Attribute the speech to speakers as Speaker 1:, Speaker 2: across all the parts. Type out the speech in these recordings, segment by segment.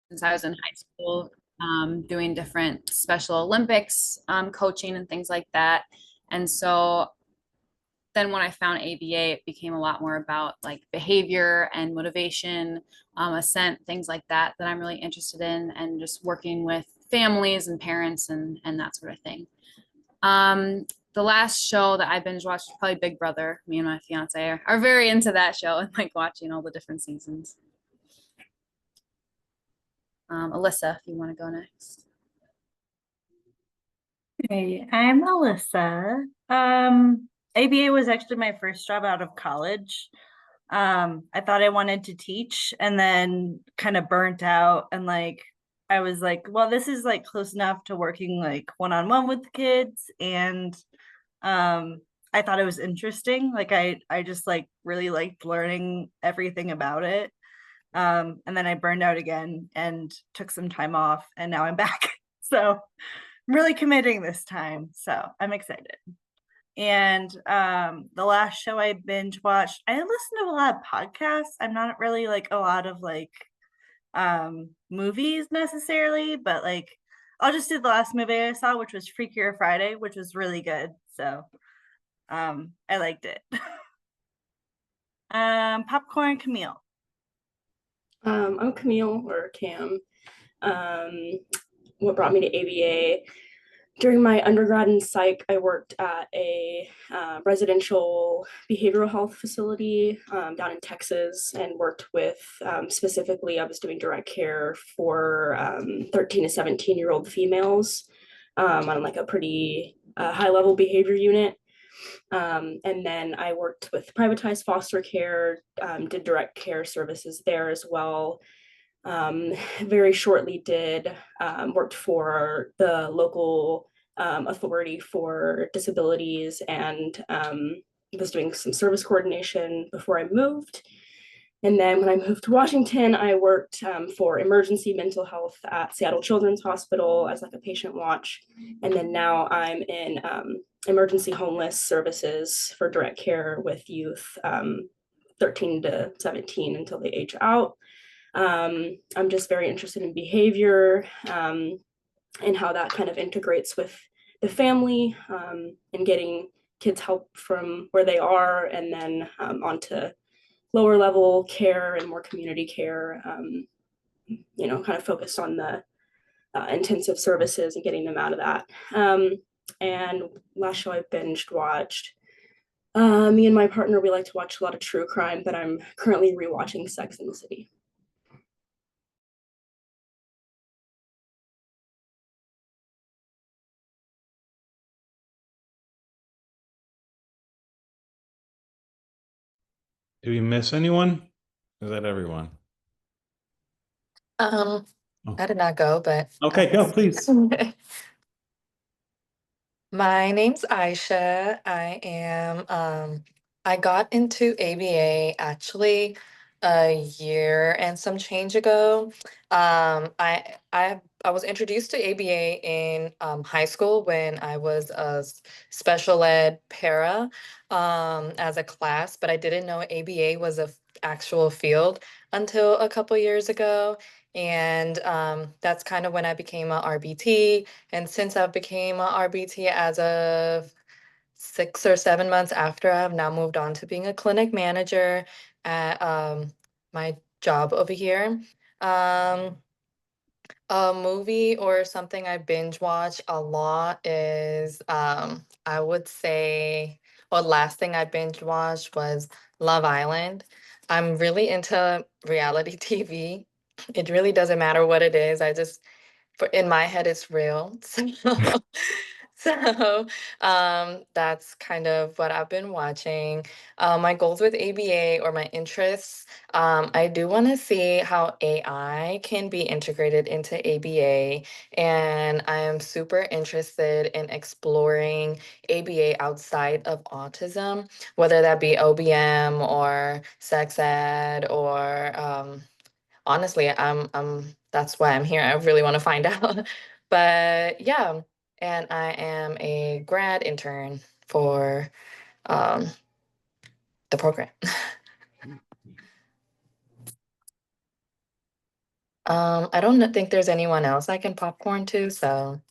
Speaker 1: since I was in high school, doing different Special Olympics coaching and things like that. And so then when I found ABA, it became a lot more about like behavior and motivation, assent, things like that I'm really interested in, and just working with families and parents and that sort of thing. Um, the last show that I binge watched was probably Big Brother. Me and my fiance are very into that show and like watching all the different seasons. Alyssa, if you want to go next.
Speaker 2: Hey, I'm Alyssa. ABA was actually my first job out of college. I thought I wanted to teach and then kind of burnt out and like I was like, well, this is like close enough to working like one-on-one with the kids and um I thought it was interesting. Like I just like really liked learning everything about it. And then I burned out again and took some time off and now I'm back. So I'm really committing this time. So I'm excited. And the last show I binge watched, I listen to a lot of podcasts. I'm not really like a lot of like movies necessarily, but like I'll just do the last movie I saw, which was Freakier Friday, which was really good. So I liked it. Popcorn Camille.
Speaker 3: I'm Camille or Cam. Um, what brought me to ABA? During my undergrad in psych, I worked at a residential behavioral health facility down in Texas and worked with specifically, I was doing direct care for 13 to 17-year-old females on like a pretty high level behavior unit. And then I worked with privatized foster care, did direct care services there as well. Very shortly did worked for the local authority for disabilities and was doing some service coordination before I moved. And then when I moved to Washington, I worked for emergency mental health at Seattle Children's Hospital as like a patient watch. And then now I'm in emergency homeless services for direct care with youth 13 to 17 until they age out. I'm just very interested in behavior and how that kind of integrates with the family and getting kids help from where they are and then onto lower level care and more community care, kind of focused on the intensive services and getting them out of that. And last show I binged watched, me and my partner, we like to watch a lot of true crime, but I'm currently rewatching Sex and the City.
Speaker 4: Did we miss anyone? Is that everyone?
Speaker 5: Um,
Speaker 4: Oh.
Speaker 5: I did not go, but
Speaker 4: Okay, go, please.
Speaker 5: My name's Aisha. I got into ABA actually a year and some change ago. I was introduced to ABA in high school when I was a special ed para as a class, but I didn't know ABA was a actual field until a couple years ago. And that's kind of when I became a RBT. And since I became a RBT as of 6 or 7 months after, I've now moved on to being a clinic manager at my job over here. Um, a movie or something I binge watch a lot is, I would say, or last thing I binge watched was Love Island. I'm really into reality TV. It really doesn't matter what it is. In my head, it's real. So that's kind of what I've been watching. My goals with ABA or my interests, I do want to see how AI can be integrated into ABA, and I am super interested in exploring ABA outside of autism, whether that be OBM or sex ed or honestly, that's why I'm here. I really want to find out. But yeah, and I am a grad intern for um, the program. I don't think there's anyone else I can popcorn to, so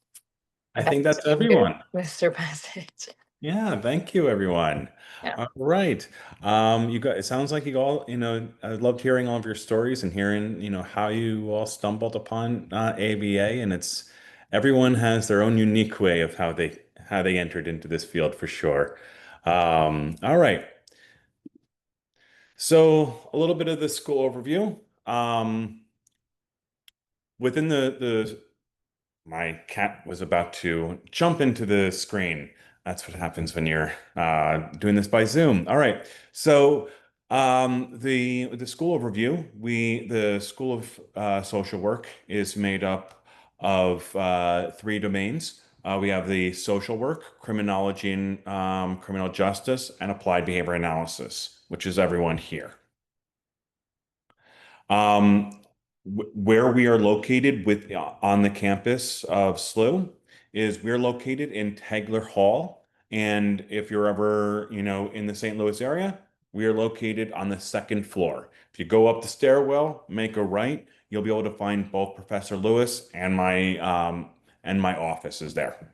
Speaker 4: I
Speaker 5: back
Speaker 4: think that's
Speaker 5: to you,
Speaker 4: everyone.
Speaker 5: Mr. Passage.
Speaker 4: Yeah, thank you, everyone.
Speaker 5: Yeah.
Speaker 4: All right. You got, it sounds like you all, I loved hearing all of your stories and hearing, how you all stumbled upon ABA, and it's everyone has their own unique way of how they entered into this field for sure. All right. So a little bit of the school overview. Within the My cat was about to jump into the screen. That's what happens when you're doing this by Zoom. All right. So the school overview. The School of Social Work is made up of three domains. We have the social work, criminology and criminal justice, and applied behavior analysis, which is everyone here. Um, where we are located on the campus of SLU is we're located in Tegler Hall. And if you're ever, in the St. Louis area, we are located on the second floor. If you go up the stairwell, make a right, you'll be able to find both Professor Lewis and my office is there.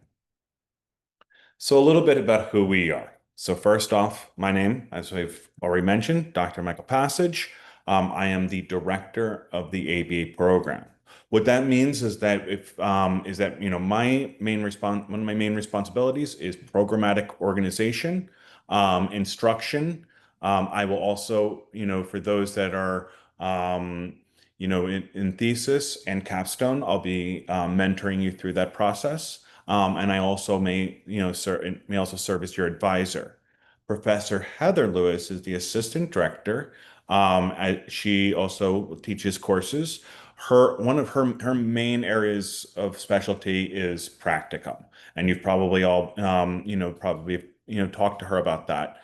Speaker 4: So a little bit about who we are. So first off, my name, as I've already mentioned, Dr. Michael Passage. I am the director of the ABA program. What that means is that one of my main responsibilities is programmatic organization, instruction. I will also, for those that are in thesis and capstone, I'll be mentoring you through that process. And I also may also serve as your advisor. Professor Heather Lewis is the assistant director. She also teaches courses. One of her main areas of specialty is practicum, and you've probably all talked to her about that,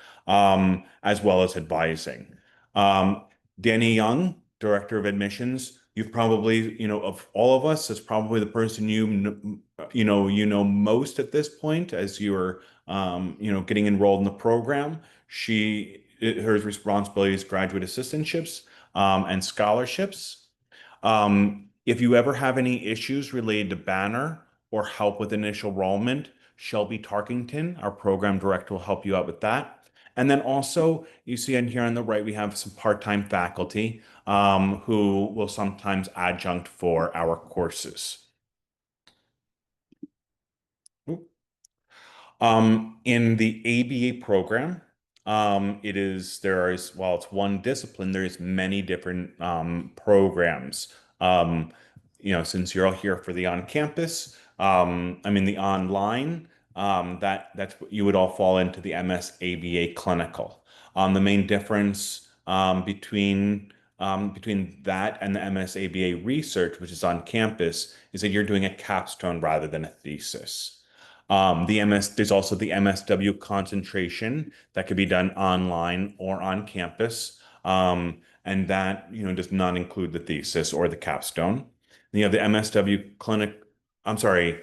Speaker 4: as well as advising. Um, Danny Young, director of admissions. You've probably, of all of us, is probably the person most at this point as you're getting enrolled in the program. Her responsibility is graduate assistantships and scholarships. If you ever have any issues related to Banner or help with initial enrollment, Shelby Tarkington, our program director, will help you out with that. And then also, you see in here on the right, we have some part-time faculty who will sometimes adjunct for our courses. In the ABA program, while it's one discipline, there's many different programs. Since you're all here for the on-campus, the online, that's what you would all fall into the MSABA clinical. The main difference between that and the MSABA research, which is on campus, is that you're doing a capstone rather than a thesis. There's also the MSW concentration that could be done online or on campus. And that, does not include the thesis or the capstone. Then you have the MSW clinic. I'm sorry,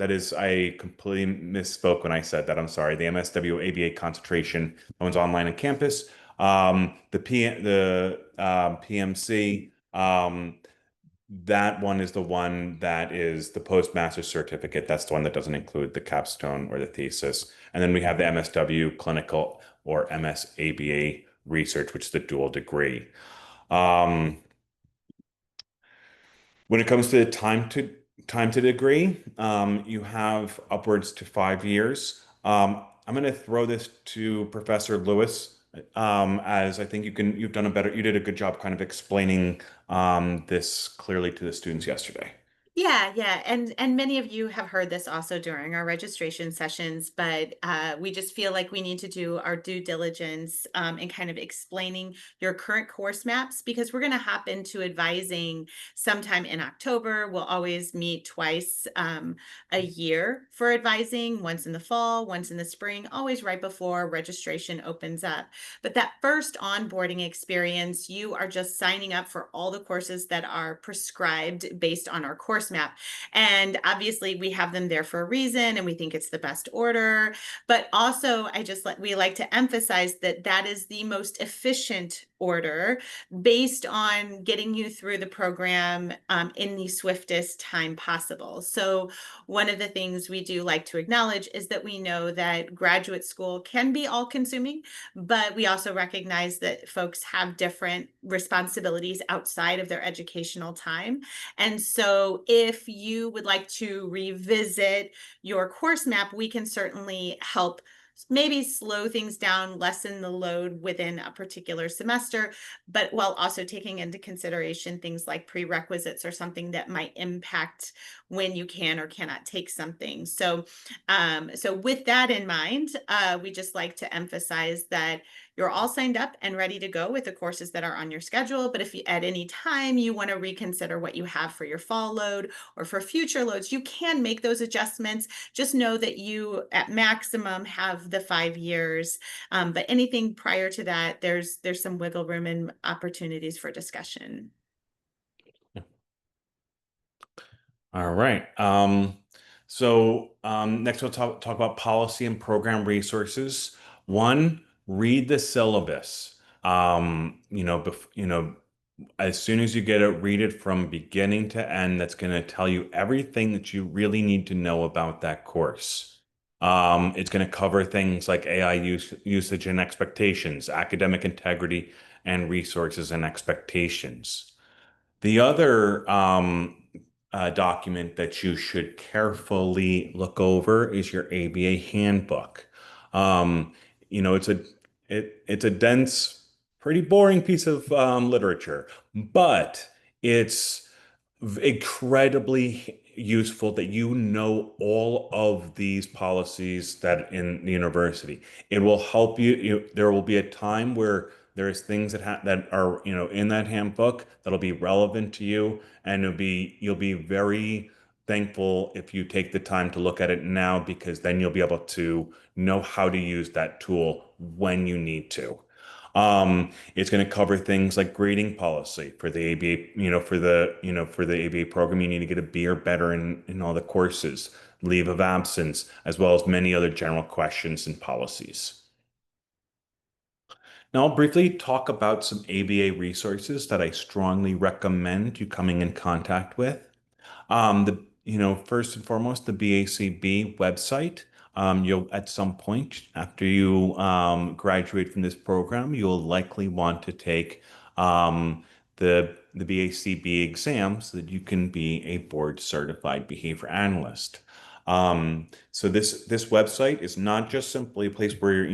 Speaker 4: I completely misspoke when I said that. I'm sorry. The MSW ABA concentration, that one's online and campus. The PMC, that one is the one that is the postmaster certificate. That's the one that doesn't include the capstone or the thesis. And then we have the MSW clinical or MSABA research, which is the dual degree. When it comes to time to degree, you have upwards to 5 years. I'm going to throw this to Professor Lewis, as I think you did a good job kind of explaining this clearly to the students yesterday.
Speaker 6: Yeah. And many of you have heard this also during our registration sessions, but we just feel like we need to do our due diligence in kind of explaining your current course maps, because we're going to hop into advising sometime in October. We'll always meet twice a year for advising, once in the fall, once in the spring, always right before registration opens up. But that first onboarding experience, you are just signing up for all the courses that are prescribed based on our course map. And obviously we have them there for a reason, and we think it's the best order. But also we like to emphasize that that is the most efficient order based on getting you through the program in the swiftest time possible. So one of the things we do like to acknowledge is that we know that graduate school can be all-consuming, but we also recognize that folks have different responsibilities outside of their educational time. And so if you would like to revisit your course map, we can certainly help maybe slow things down, lessen the load within a particular semester, but while also taking into consideration things like prerequisites or something that might impact when you can or cannot take something. So, so with that in mind, we just like to emphasize that you're all signed up and ready to go with the courses that are on your schedule. But if you, at any time you want to reconsider what you have for your fall load or for future loads, you can make those adjustments. Just know that you at maximum have the 5 years, but anything prior to that, there's some wiggle room and opportunities for discussion.
Speaker 4: All right. Next we'll talk about policy and program resources. One, read the syllabus. As soon as you get it, read it from beginning to end. That's going to tell you everything that you really need to know about that course. It's going to cover things like AI usage and expectations, academic integrity, and resources and expectations. The other document that you should carefully look over is your ABA handbook. Um, it's a dense, pretty boring piece of literature, but it's incredibly useful that you know all of these policies that in the university. It will help there will be a time where there's things that are, in that handbook that'll be relevant to you, and you'll be very thankful if you take the time to look at it now, because then you'll be able to know how to use that tool when you need to. It's going to cover things like grading policy for the ABA, for the ABA program. You need to get a B or better in all the courses, leave of absence, as well as many other general questions and policies. Now, I'll briefly talk about some ABA resources that I strongly recommend you coming in contact with. First and foremost, the BACB website. You'll at some point after you graduate from this program, you'll likely want to take the BACB exam so that you can be a board certified behavior analyst. So this website is not just simply a place where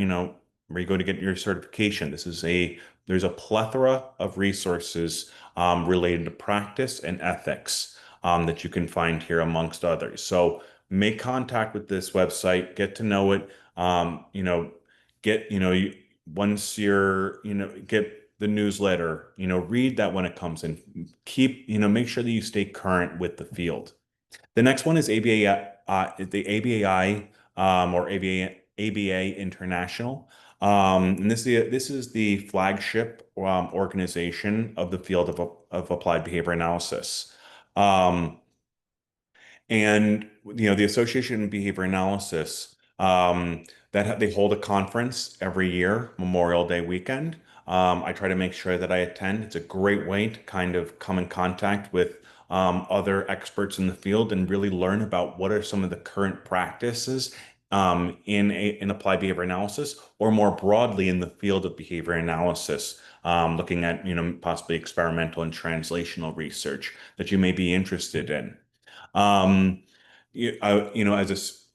Speaker 4: where you go to get your certification. There's a plethora of resources related to practice and ethics that you can find here amongst others. So make contact with this website, get to know it. Once get the newsletter, read that when it comes in. Make sure that you stay current with the field. The next one is the ABAI or ABA International. And this is the flagship organization of the field of applied behavior analysis. And the Association in Behavior Analysis, that they hold a conference every year, Memorial Day weekend. I try to make sure that I attend. It's a great way to kind of come in contact with other experts in the field and really learn about what are some of the current practices in applied behavior analysis, or more broadly in the field of behavior analysis, looking at possibly experimental and translational research that you may be interested in.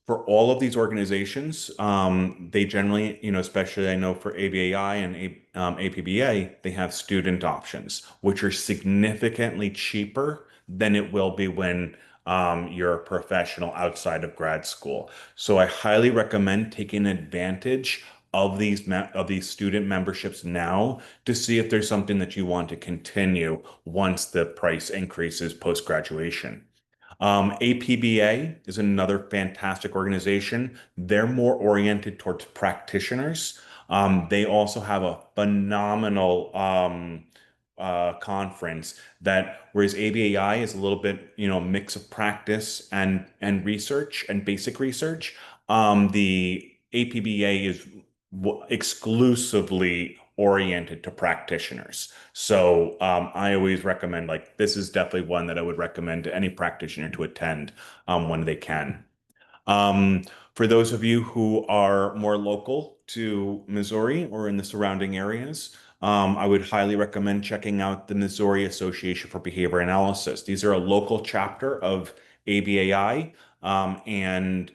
Speaker 4: For all of these organizations, they generally, especially I know for ABAI and APBA, they have student options, which are significantly cheaper than it will be when you're a professional outside of grad school. So I highly recommend taking advantage of these student memberships now to see if there's something that you want to continue once the price increases post-graduation. APBA is another fantastic organization. They're more oriented towards practitioners. They also have a phenomenal conference whereas ABAI is a little bit, mix of practice and research and basic research. The APBA is exclusively oriented to practitioners. So I always recommend, like, this is definitely one that I would recommend to any practitioner to attend when they can. Um, for those of you who are more local to Missouri or in the surrounding areas, I would highly recommend checking out the Missouri Association for Behavior Analysis. These are a local chapter of ABAI, and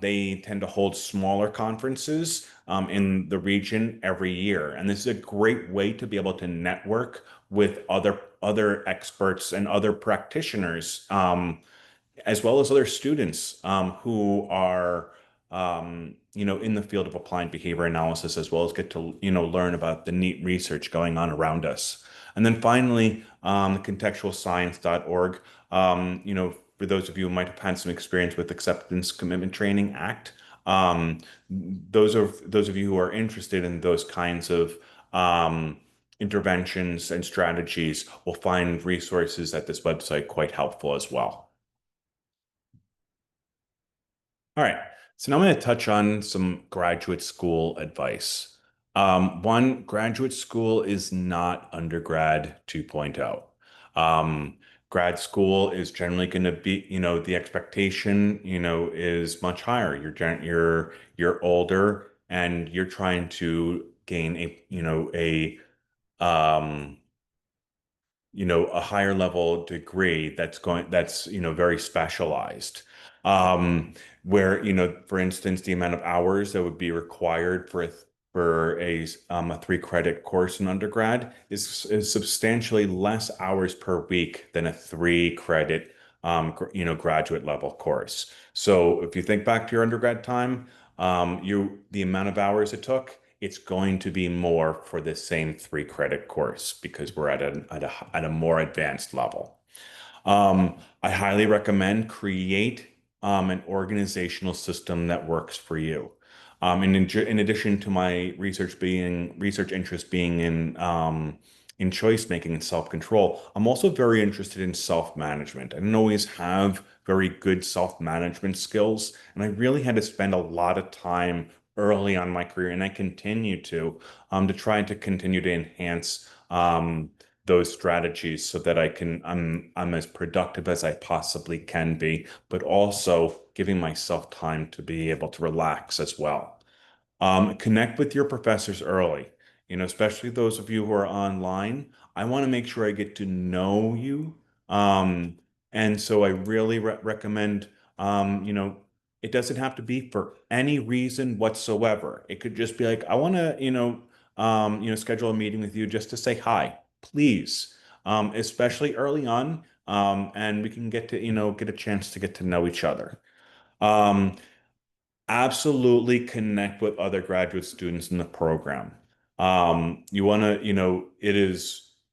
Speaker 4: they tend to hold smaller conferences in the region every year. And this is a great way to be able to network with other experts and other practitioners. As well as other students who are in the field of applied behavior analysis, as well as get to learn about the neat research going on around us. And then finally, contextualscience.org. For those of you who might have had some experience with Acceptance Commitment Training Act, those of you who are interested in those kinds of interventions and strategies will find resources at this website quite helpful as well. All right, so now I'm going to touch on some graduate school advice. One, graduate school is not undergrad 2.0. Grad school is generally going to be, the expectation, is much higher. You're older and you're trying to gain um, a higher level degree that's very specialized. Where, for instance, the amount of hours that would be required for a 3 credit course in undergrad is substantially less hours per week than a 3 credit graduate level course. So if you think back to your undergrad time, the amount of hours it took, it's going to be more for the same 3 credit course because we're at a more advanced level. I highly recommend create an organizational system that works for you. And in addition to my research interest being in choice making and self-control, I'm also very interested in self-management. I didn't always have very good self-management skills, and I really had to spend a lot of time early on in my career, and I continue to try to continue to enhance those strategies so that I'm as productive as I possibly can be, but also giving myself time to be able to relax as well. Connect with your professors early, especially those of you who are online. I want to make sure I get to know you. Um, and so I really recommend, it doesn't have to be for any reason whatsoever. It could just be like, I want to, schedule a meeting with you just to say hi, please. Especially early on, and we can get a chance to get to know each other. Um, Absolutely connect with other graduate students in the program. You want to,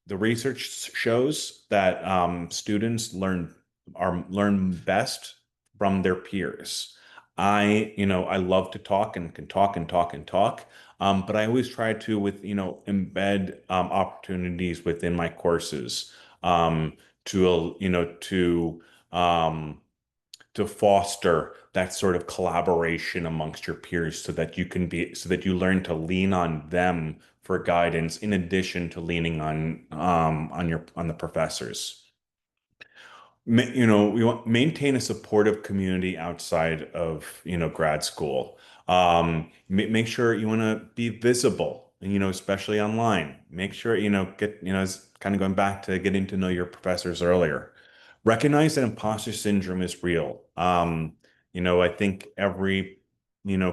Speaker 4: the research shows that students learn best from their peers. I love to talk and can talk and talk and talk, but I always try to embed opportunities within my courses um, to foster that sort of collaboration amongst your peers so that you learn to lean on them for guidance in addition to leaning on the professors. We want maintain a supportive community outside of grad school. Make sure you want to be visible, especially online. Make sure it's kind of going back to getting to know your professors earlier. Recognize that imposter syndrome is real. I think every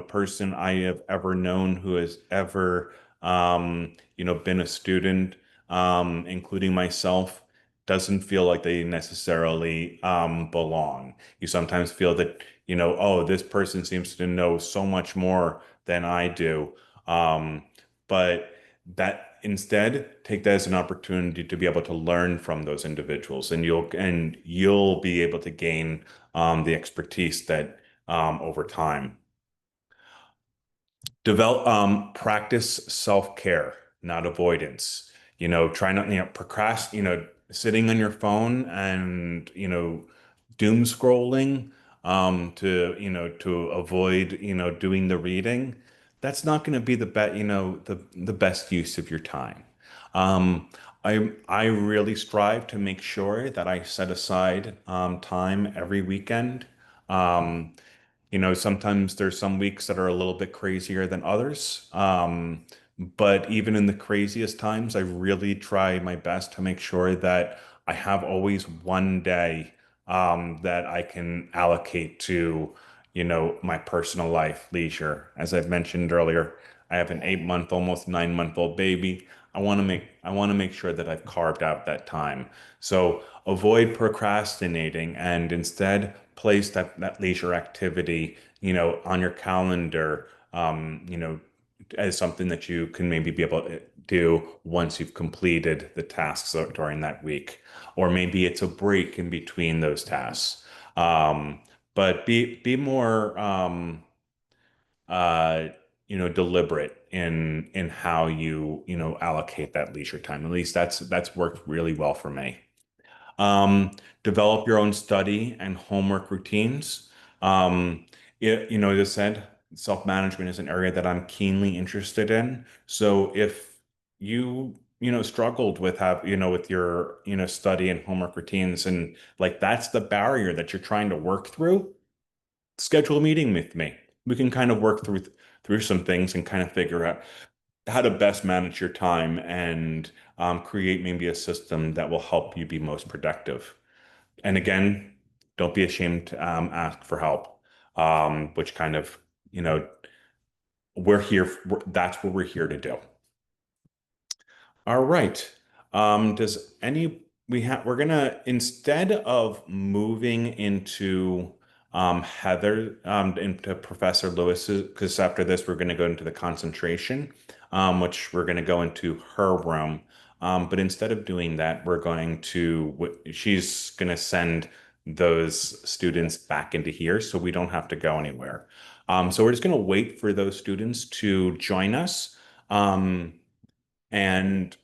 Speaker 4: person I have ever known who has ever been a student, including myself, doesn't feel like they necessarily belong. You sometimes feel that, oh, this person seems to know so much more than I do. But that instead, take that as an opportunity to be able to learn from those individuals, and you'll be able to gain the expertise that over time. Practice self-care, not avoidance. Try not, sitting on your phone and, doom scrolling, to avoid, doing the reading. that's not going to be the best, the best use of your time. Um, I really strive to make sure that I set aside time every weekend. Um, sometimes there's some weeks that are a little bit crazier than others. But even in the craziest times, I really try my best to make sure that I have always one day that I can allocate to, my personal life, leisure. As I've mentioned earlier, I have an 8 month, almost 9 month old baby. I want to make sure that I've carved out that time. So avoid procrastinating and instead place that leisure activity, on your calendar, as something that you can maybe be able to do once you've completed the tasks during that week. Or maybe it's a break in between those tasks. Um, but be more uh, deliberate in how you allocate that leisure time. At least that's worked really well for me. Develop your own study and homework routines. As I said, self-management is an area that I'm keenly interested in. So if struggled with with your, study and homework routines and like that's the barrier that you're trying to work through, schedule a meeting with me. We can kind of work through some things and kind of figure out how to best manage your time and create maybe a system that will help you be most productive. And again, don't be ashamed to ask for help, which kind of, you know, that's what we're here to do. All right. Does any we're gonna instead of moving into Heather into Professor Lewis's because after this we're gonna go into the concentration, which we're gonna go into her room. But instead of doing that, she's gonna send those students back into here so we don't have to go anywhere. So we're just gonna wait for those students to join us. Um, and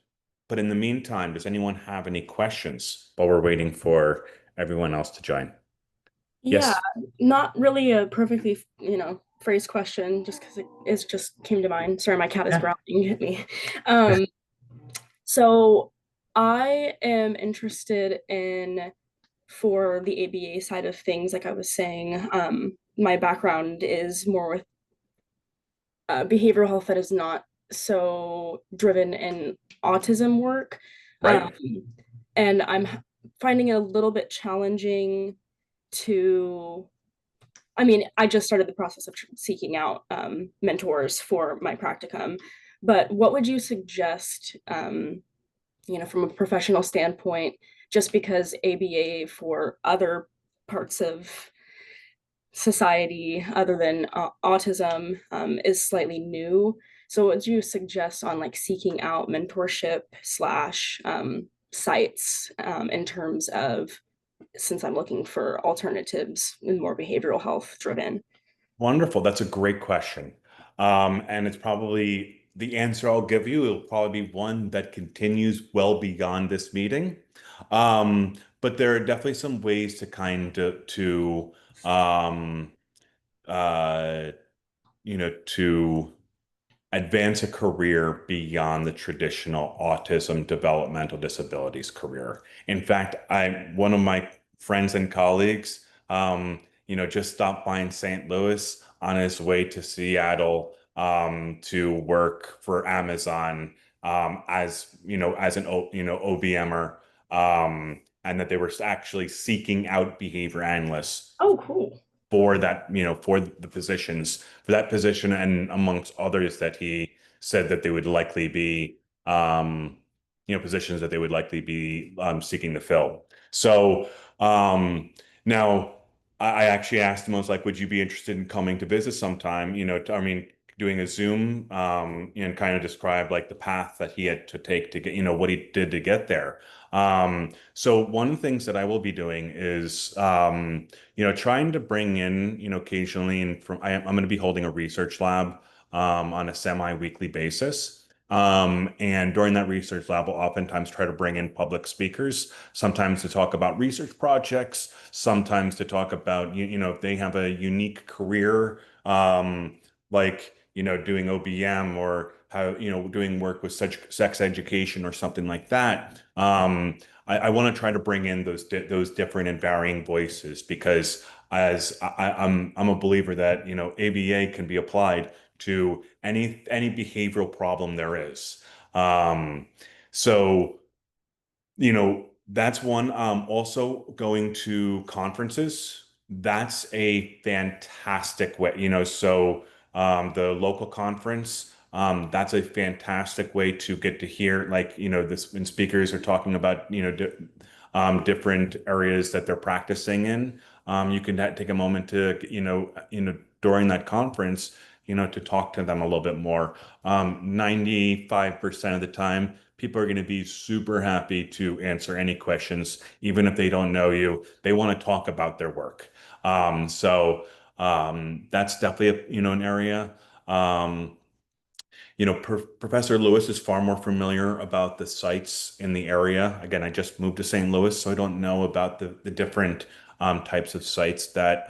Speaker 4: but in the meantime, does anyone have any questions while we're waiting for everyone else to join?
Speaker 3: Yeah,
Speaker 4: Yes.
Speaker 3: not really a perfectly, phrased question, just because it just came to mind. Sorry, my cat is
Speaker 4: Yeah.
Speaker 3: growling at me. Um, so I am interested in for the ABA side of things, like I was saying, my background is more with behavioral health that is not so driven in autism work. Um,
Speaker 4: Right.
Speaker 3: and I'm finding it a little bit challenging to, I mean, I just started the process of seeking out mentors for my practicum, but what would you suggest, from a professional standpoint, just because ABA for other parts of society other than autism is slightly new. So what would you suggest on like seeking out mentorship slash sites in terms of since I'm looking for alternatives and more behavioral health driven?
Speaker 4: Wonderful. That's a great question. And it's probably the answer I'll give you. It'll probably be one that continues well beyond this meeting. But there are definitely some ways to kind of um, uh, to advance a career beyond the traditional autism developmental disabilities career. In fact, one of my friends and colleagues, just stopped by in St. Louis on his way to Seattle to work for Amazon as an OBMer, and that they were actually seeking out behavior analysts
Speaker 3: Oh, cool.
Speaker 4: for that, for the positions, for that position, and amongst others that he said that they would likely be, positions that they would likely be seeking to fill. So now I actually asked him, I was like, would you be interested in coming to visit sometime? Doing a Zoom, and kind of describe like the path that he had to take to get, what he did to get there. So one of the things that I will be doing is, trying to bring in, occasionally, and I'm going to be holding a research lab on a semi-weekly basis. And during that research lab, we'll oftentimes try to bring in public speakers, sometimes to talk about research projects, sometimes to talk about, if they have a unique career, like, doing OBM or how, doing work with such sex education or something like that. I want to try to bring in those different and varying voices because I'm a believer that, ABA can be applied to any behavioral problem there is. Um, so that's one. Also going to conferences. That's a fantastic way, so the local conference, that's a fantastic way to get to hear, like, this when speakers are talking about, different areas that they're practicing in. You can take a moment to, during that conference, to talk to them a little bit more. 95% of the time, people are going to be super happy to answer any questions, even if they don't know you. They want to talk about their work. That's definitely an area. Um, Professor Lewis is far more familiar about the sites in the area. Again, I just moved to St. Louis, so I don't know about the different types of sites that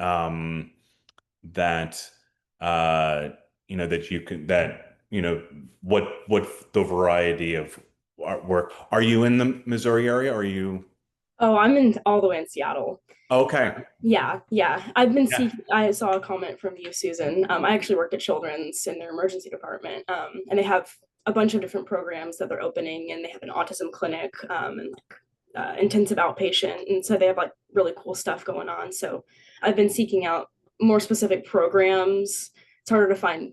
Speaker 4: that you can that what the variety of work. Are you in the Missouri area? Or are you?
Speaker 3: Oh, I'm in all the way in Seattle.
Speaker 4: Okay.
Speaker 3: Yeah. I've been
Speaker 4: Yeah.
Speaker 3: seeking. I saw a comment from you, Susan. I actually work at Children's in their emergency department, and they have a bunch of different programs that they're opening, and they have an autism clinic, and intensive outpatient, and so they have like really cool stuff going on. So I've been seeking out more specific programs. It's harder to find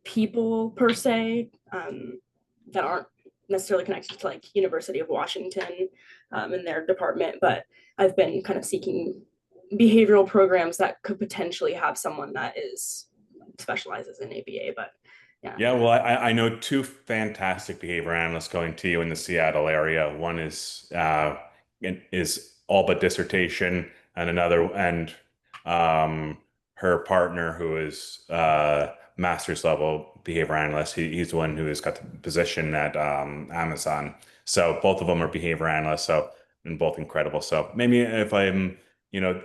Speaker 3: people per se that aren't necessarily connected to like University of Washington in their department, but I've been kind of seeking behavioral programs that could potentially have someone that is specializes in ABA. But yeah.
Speaker 4: Yeah, well, I know two fantastic behavior analysts going to you in the Seattle area. One is all but dissertation, and her partner who is master's level behavior analyst. He's the one who has got the position at Amazon. So both of them are behavior analysts. So and both incredible. So maybe if I'm, you know,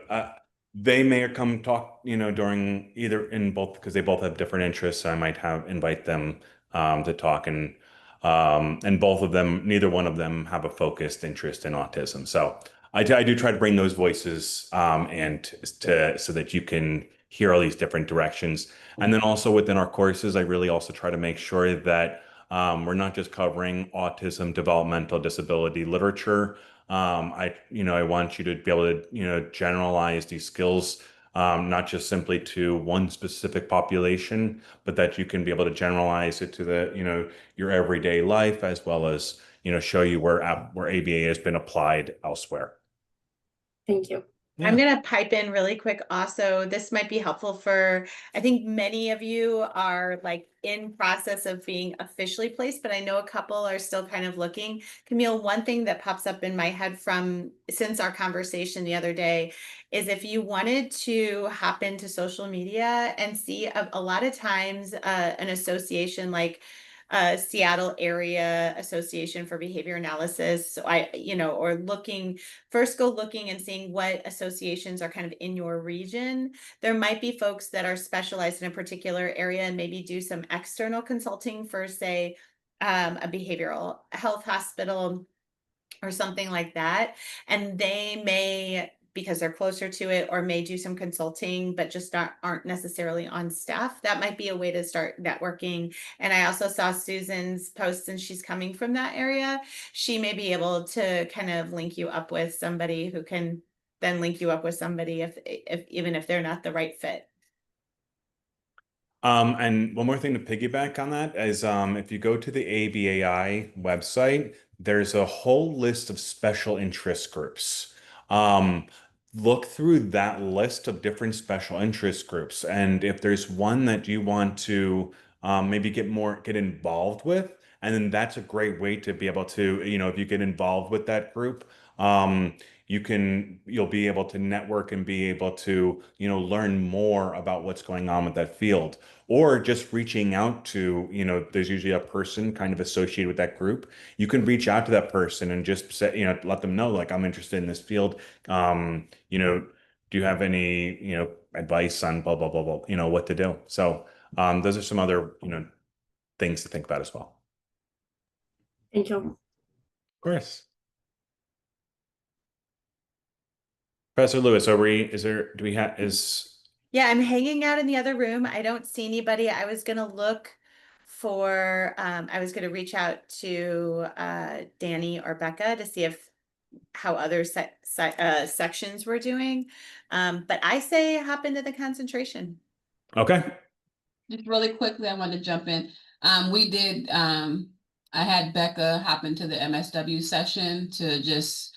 Speaker 4: they may come talk, during either in both because they both have different interests. I might invite them to talk, and both of them, neither one of them have a focused interest in autism. So I do try to bring those voices and to so that you can hear all these different directions. And then also within our courses, I really also try to make sure that we're not just covering autism, developmental disability literature. I want you to be able to, generalize these skills, not just simply to one specific population, but that you can be able to generalize it to your everyday life as well as, show you where ABA has been applied elsewhere.
Speaker 3: Thank you.
Speaker 6: I'm going to pipe in really quick. Also, this might be helpful for, I think many of you are like in process of being officially placed, but I know a couple are still kind of looking. Camille, one thing that pops up in my head since our conversation the other day is if you wanted to hop into social media and see a lot of times an association like Seattle Area Association for Behavior Analysis. So or go looking and seeing what associations are kind of in your region. There might be folks that are specialized in a particular area and maybe do some external consulting for, say, a behavioral health hospital or something like that. And they may, because they're closer to it, or may do some consulting, but just aren't necessarily on staff. That might be a way to start networking. And I also saw Susan's post, and she's coming from that area. She may be able to kind of link you up with somebody who can then link you up with somebody if even if they're not the right fit.
Speaker 4: And one more thing to piggyback on that is if you go to the ABAI website, there's a whole list of special interest groups. Look through that list of different special interest groups, and if there's one that you want to maybe get involved with, and then that's a great way to be able to, if you get involved with that group, you'll be able to network and be able to, learn more about what's going on with that field. Or just reaching out to, there's usually a person kind of associated with that group. You can reach out to that person and just say, let them know, like, I'm interested in this field. Do you have any, advice on blah, blah, blah, blah, what to do? So Those are some other, things to think about as well.
Speaker 3: Thank you.
Speaker 4: Of course. Professor Lewis,
Speaker 6: Yeah, I'm hanging out in the other room. I don't see anybody. I was gonna look for, I was gonna reach out to Danny or Becca to see how other sections were doing. But I say hop into the concentration.
Speaker 4: okay.
Speaker 7: Just really quickly, I wanted to jump in. I had Becca hop into the MSW session to just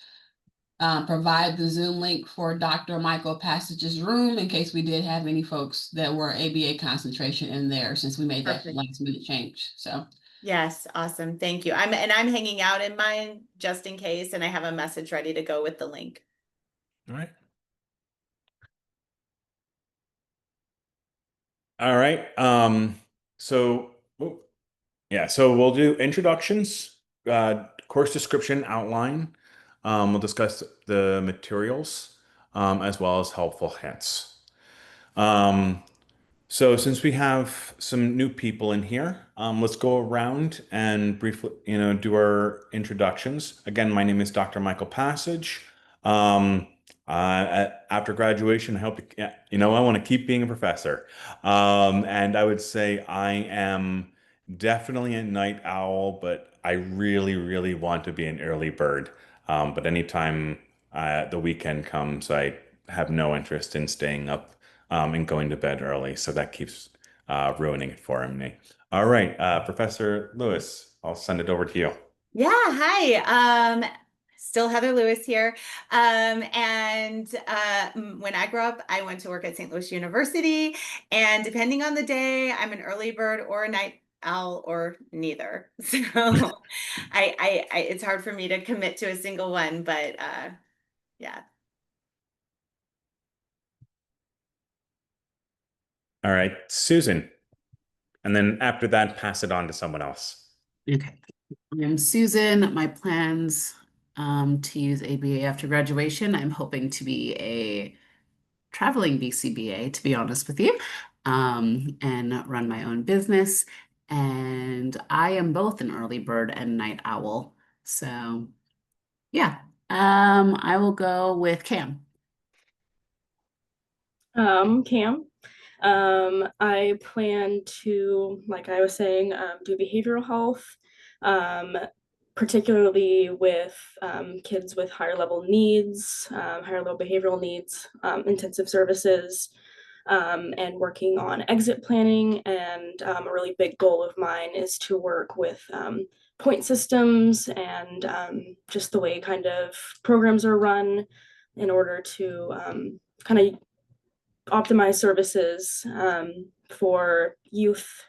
Speaker 7: provide the Zoom link for Dr. Michael Passage's room in case we did have any folks that were ABA concentration in there, since we made that
Speaker 6: Perfect.
Speaker 7: last minute change. So
Speaker 6: Yes, awesome. Thank you. I'm hanging out in mine just in case, and I have a message ready to go with the link.
Speaker 4: All right. All right. So we'll do introductions, course description outline. We'll discuss the materials, as well as helpful hints. So since we have some new people in here, let's go around and briefly, do our introductions. Again, my name is Dr. Michael Passage. After graduation, I hope, I want to keep being a professor. And I would say I am definitely a night owl, but I really, really want to be an early bird. But anytime the weekend comes, I have no interest in staying up and going to bed early. So that keeps ruining it for me. All right, Professor Lewis, I'll send it over to you.
Speaker 6: Yeah, hi. Still Heather Lewis here. And when I grew up, I went to work at St. Louis University. And depending on the day, I'm an early bird or a night owl or neither. So it's hard for me to commit to a single one, but yeah.
Speaker 4: All right, Susan. And then after that, pass it on to someone else.
Speaker 7: okay. I'm Susan. My plans to use ABA after graduation, I'm hoping to be a traveling BCBA, to be honest with you, and run my own business. And I am both an early bird and night owl. So yeah, I will go with Cam.
Speaker 3: Cam. I plan to, like I was saying, do behavioral health, particularly with kids with higher level needs, higher level behavioral needs, intensive services, and working on exit planning. And a really big goal of mine is to work with point systems and just the way kind of programs are run in order to kind of optimize services for youth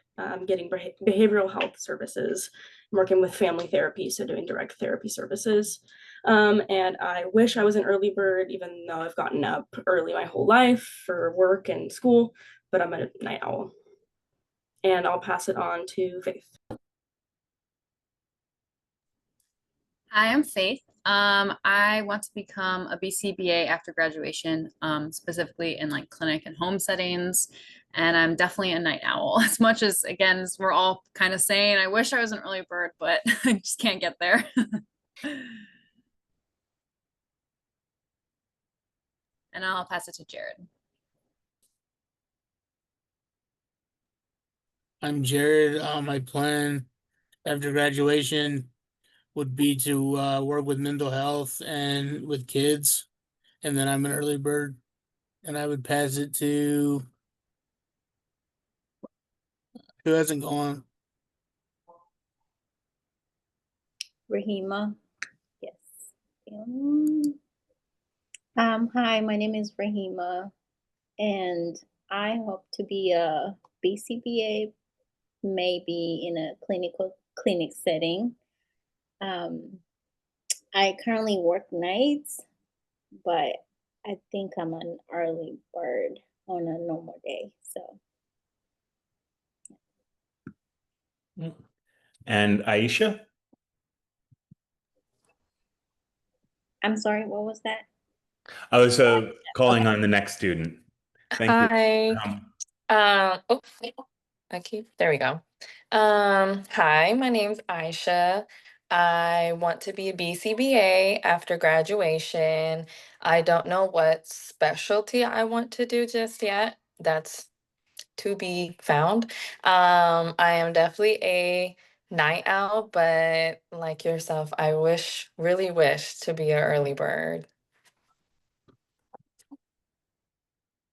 Speaker 3: getting behavioral health services, working with family therapy, so doing direct therapy services. And I wish I was an early bird, even though I've gotten up early my whole life for work and school, but I'm a night owl. And I'll pass it on to Faith.
Speaker 1: Hi, I'm Faith. I want to become a BCBA after graduation, specifically in like clinic and home settings. And I'm definitely a night owl. As much as, again, as we're all kind of saying, I wish I was an early bird, but I just can't get there. And I'll pass it to Jared.
Speaker 8: I'm Jared. My plan after graduation would be to work with mental health and with kids. And then I'm an early bird. And I would pass it to who hasn't gone.
Speaker 9: Rahima. Yes. Hi, my name is Rahima, and I hope to be a BCBA, maybe in a clinic setting. I currently work nights, but I think I'm an early bird on a normal day. So.
Speaker 4: And Aisha?
Speaker 9: I'm sorry, what was that?
Speaker 4: I was calling on the next student. Thank you.
Speaker 5: Hi. Oh, There we go. Hi, my name's Aisha. I want to be a BCBA after graduation. I don't know what specialty I want to do just yet. That's to be found. I am definitely a night owl, but like yourself, I really wish to be an early bird.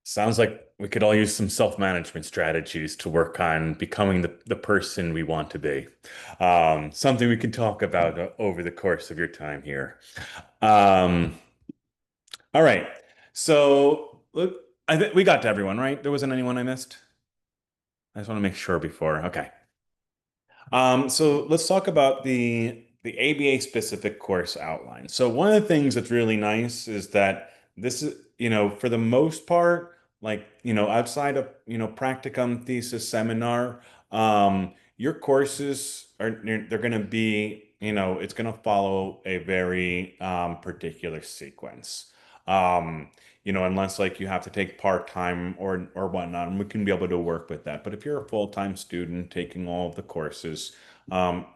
Speaker 4: Sounds like we could all use some self-management strategies to work on becoming the person we want to be. Something we can talk about over the course of your time here. Um, all right. So look, I think we got to everyone, right? There wasn't anyone I missed. I just want to make sure before. Okay. So let's talk about the ABA specific course outline. So one of the things that's really nice is that this is, for the most part, like, outside of, practicum, thesis, seminar, your courses they're going to be, it's going to follow a very particular sequence. Um, unless like you have to take part-time or whatnot, and we can be able to work with that. But if you're a full-time student taking all of the courses,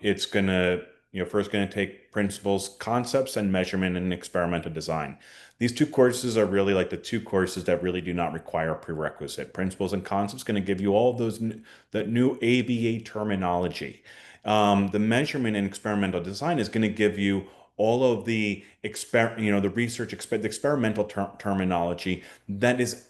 Speaker 4: it's gonna, first gonna take principles, concepts, and measurement and experimental design. These two courses are really like the two courses that really do not require a prerequisite. Principles and concepts going to give you all of that new ABA terminology. The measurement and experimental design is going to give you all of the the research, the experimental terminology that is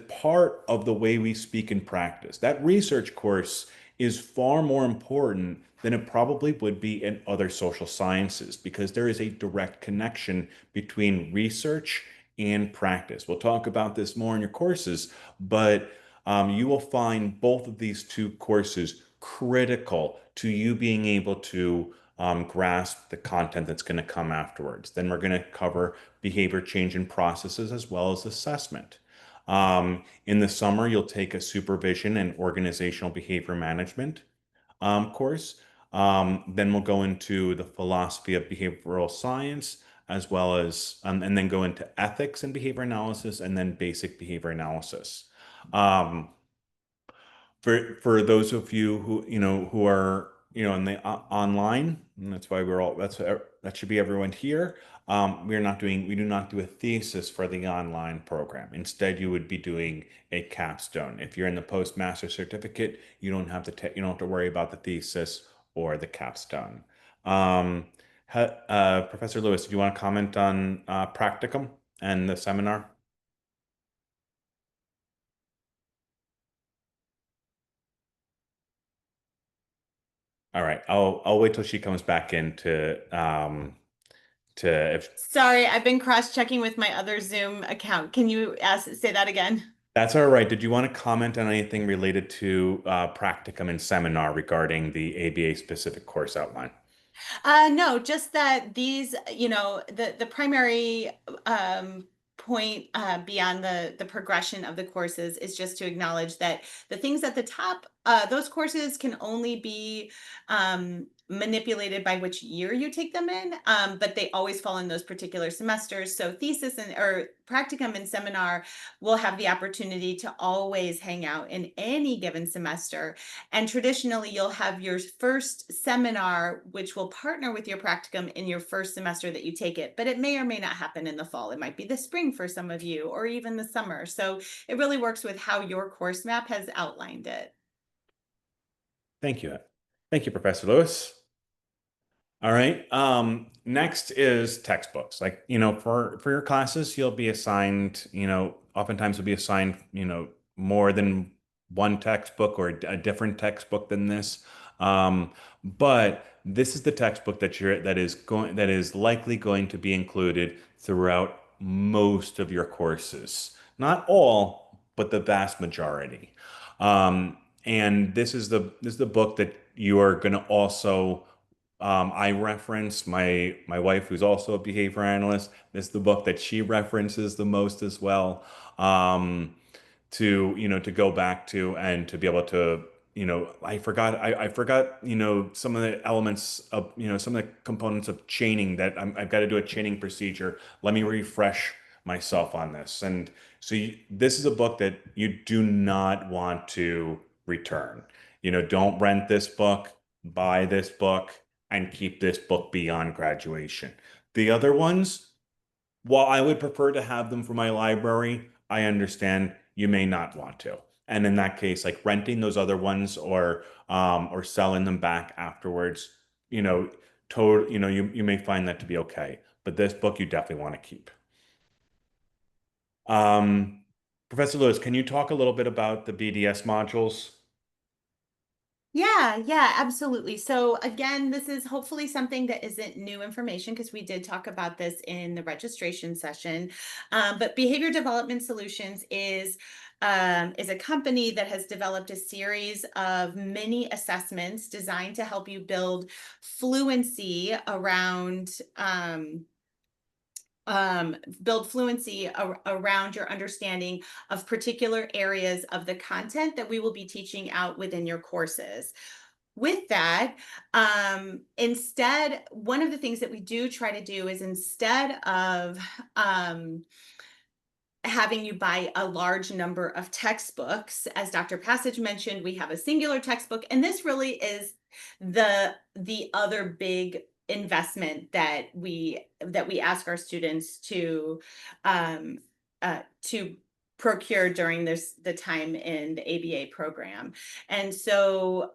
Speaker 4: part of the way we speak and practice. That research course is far more important than it probably would be in other social sciences because there is a direct connection between research and practice. We'll talk about this more in your courses, but you will find both of these two courses critical to you being able to grasp the content that's going to come afterwards. Then we're going to cover behavior change in processes as well as assessment. In the summer, you'll take a supervision and organizational behavior management course. Then we'll go into the philosophy of behavioral science, as well as, and then go into ethics and behavior analysis, and then basic behavior analysis. Um, for those of you who who are in the online, and that's why that should be everyone here. We do not do a thesis for the online program. Instead, you would be doing a capstone. If you're in the postmaster certificate, you don't have to worry about the thesis or the capstone. um, Professor Lewis, do you want to comment on practicum and the seminar? All right, I'll wait till she comes back in to if
Speaker 6: Sorry, I've been cross-checking with my other Zoom account. Can you say that again?
Speaker 4: that's all right. Did you want to comment on anything related to practicum and seminar regarding the ABA specific course outline?
Speaker 6: No, just that these, the primary point beyond the progression of the courses is just to acknowledge that the things at the top, those courses can only be manipulated by which year you take them in, but they always fall in those particular semesters. So thesis or practicum and seminar will have the opportunity to always hang out in any given semester. And traditionally, you'll have your first seminar, which will partner with your practicum in your first semester that you take it, but it may or may not happen in the fall. It might be the spring for some of you, or even the summer. So it really works with how your course map has outlined it.
Speaker 4: Thank you. Thank you, Professor Lewis. All right. Next is textbooks. Like, for your classes, you'll be assigned, oftentimes you'll be assigned, more than one textbook or a different textbook than this. But this is the textbook that is likely going to be included throughout most of your courses. Not all, but the vast majority. And this is the book that you are going to also I reference my wife, who's also a behavior analyst. This is the book that she references the most as well, to go back to and to be able to, I forgot, some of the elements of, some of the components of chaining that I've got to do a chaining procedure. Let me refresh myself on this. And so this is a book that you do not want to return. Don't rent this book, buy this book, and keep this book beyond graduation. The other ones, while I would prefer to have them for my library, I understand you may not want to. And in that case, like renting those other ones or selling them back afterwards, you know, you may find that to be okay. But this book you definitely want to keep. Um, Professor Lewis, can you talk a little bit about the BDS modules?
Speaker 6: Yeah, absolutely. So again, this is hopefully something that isn't new information because we did talk about this in the registration session. But Behavior Development Solutions is a company that has developed a series of mini assessments designed to help you build fluency around around your understanding of particular areas of the content that we will be teaching out within your courses. With that, instead, one of the things that we do try to do is instead of having you buy a large number of textbooks, as Dr. Passage mentioned, we have a singular textbook, and this really is the other big investment that we ask our students to procure during the time in the ABA program. And so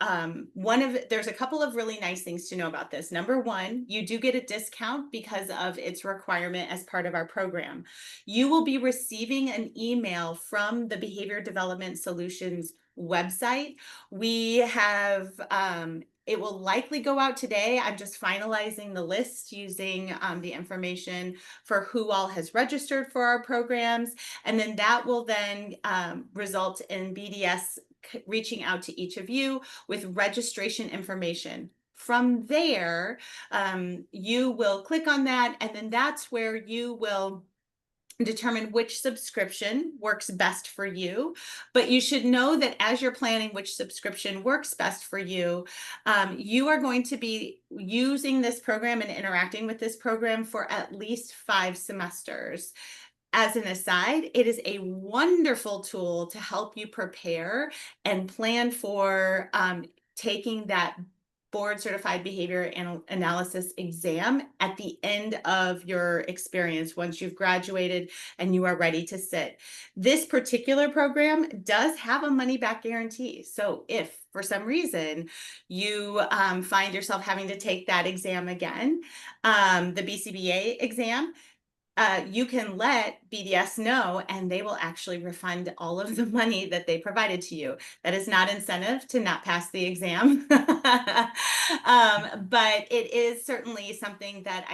Speaker 6: there's a couple of really nice things to know about this. Number one, you do get a discount because of its requirement as part of our program. You will be receiving an email from the Behavior Development Solutions website. We have it will likely go out today. I'm just finalizing the list using the information for who all has registered for our programs. And then that will then result in BDS reaching out to each of you with registration information. From there, you will click on that, and then that's where you will determine which subscription works best for you. But you should know that as you're planning which subscription works best for you, you are going to be using this program and interacting with this program for at least 5 semesters. As an aside, it is a wonderful tool to help you prepare and plan for taking that board certified behavior analysis exam at the end of your experience once you've graduated and you are ready to sit. This particular program does have a money back guarantee. So if for some reason you find yourself having to take that exam again, the BCBA exam, you can let BDS know and they will actually refund all of the money that they provided to you. That is not incentive to not pass the exam. But it is certainly something that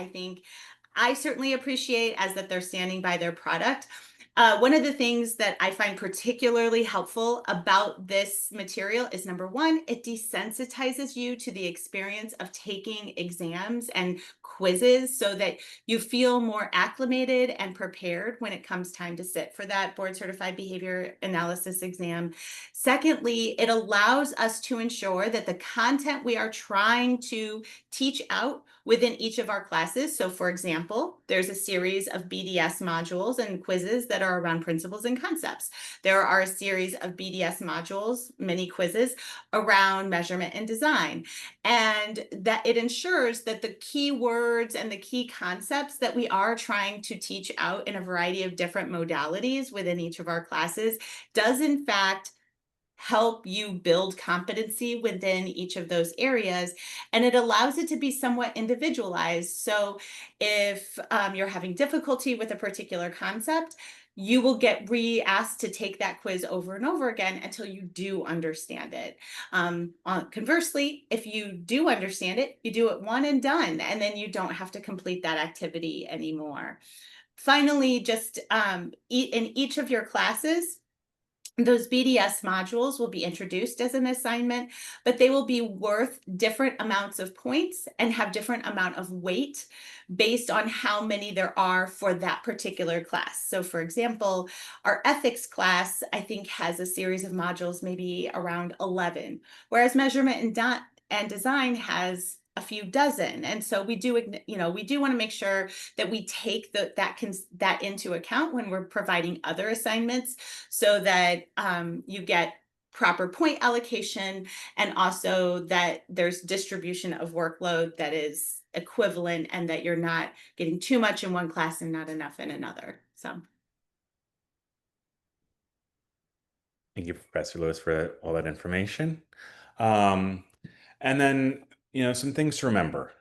Speaker 6: I certainly appreciate, as that they're standing by their product. One of the things that I find particularly helpful about this material is, number one, it desensitizes you to the experience of taking exams and quizzes so that you feel more acclimated and prepared when it comes time to sit for that board certified behavior analysis exam. Secondly, it allows us to ensure that the content we are trying to teach out within each of our classes. So for example, there's a series of BDS modules and quizzes that are around principles and concepts. There are a series of BDS modules, mini quizzes around measurement and design. And that it ensures that the key words and the key concepts that we are trying to teach out in a variety of different modalities within each of our classes does in fact help you build competency within each of those areas. And it allows it to be somewhat individualized. So if you're having difficulty with a particular concept, you will get re-asked to take that quiz over and over again until you do understand it. Conversely, if you do understand it, you do it one and done, and then you don't have to complete that activity anymore. Finally, just in each of your classes, those BDS modules will be introduced as an assignment, but they will be worth different amounts of points and have different amount of weight based on how many there are for that particular class. So for example, our ethics class, I think, has a series of modules, maybe around 11, whereas measurement and design has a few dozen. And so we do want to make sure that we take that into account when we're providing other assignments, so that you get proper point allocation, and also that there's distribution of workload that is equivalent and that you're not getting too much in one class and not enough in another. So
Speaker 4: Thank you, Professor Lewis, for all that information. Um, and then, some things to remember.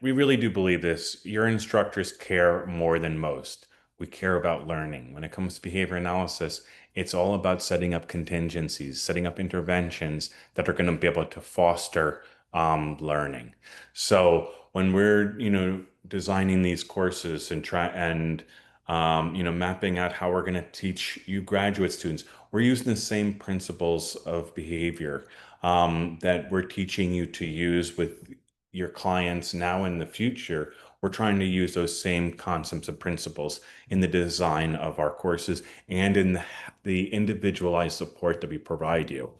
Speaker 4: We really do believe this. Your instructors care more than most. We care about learning. When it comes to behavior analysis, it's all about setting up contingencies, setting up interventions that are going to be able to foster learning. So when we're, designing these courses and mapping out how we're going to teach you graduate students, we're using the same principles of behavior that we're teaching you to use with your clients now and in the future. We're trying to use those same concepts and principles in the design of our courses and in the individualized support that we provide you.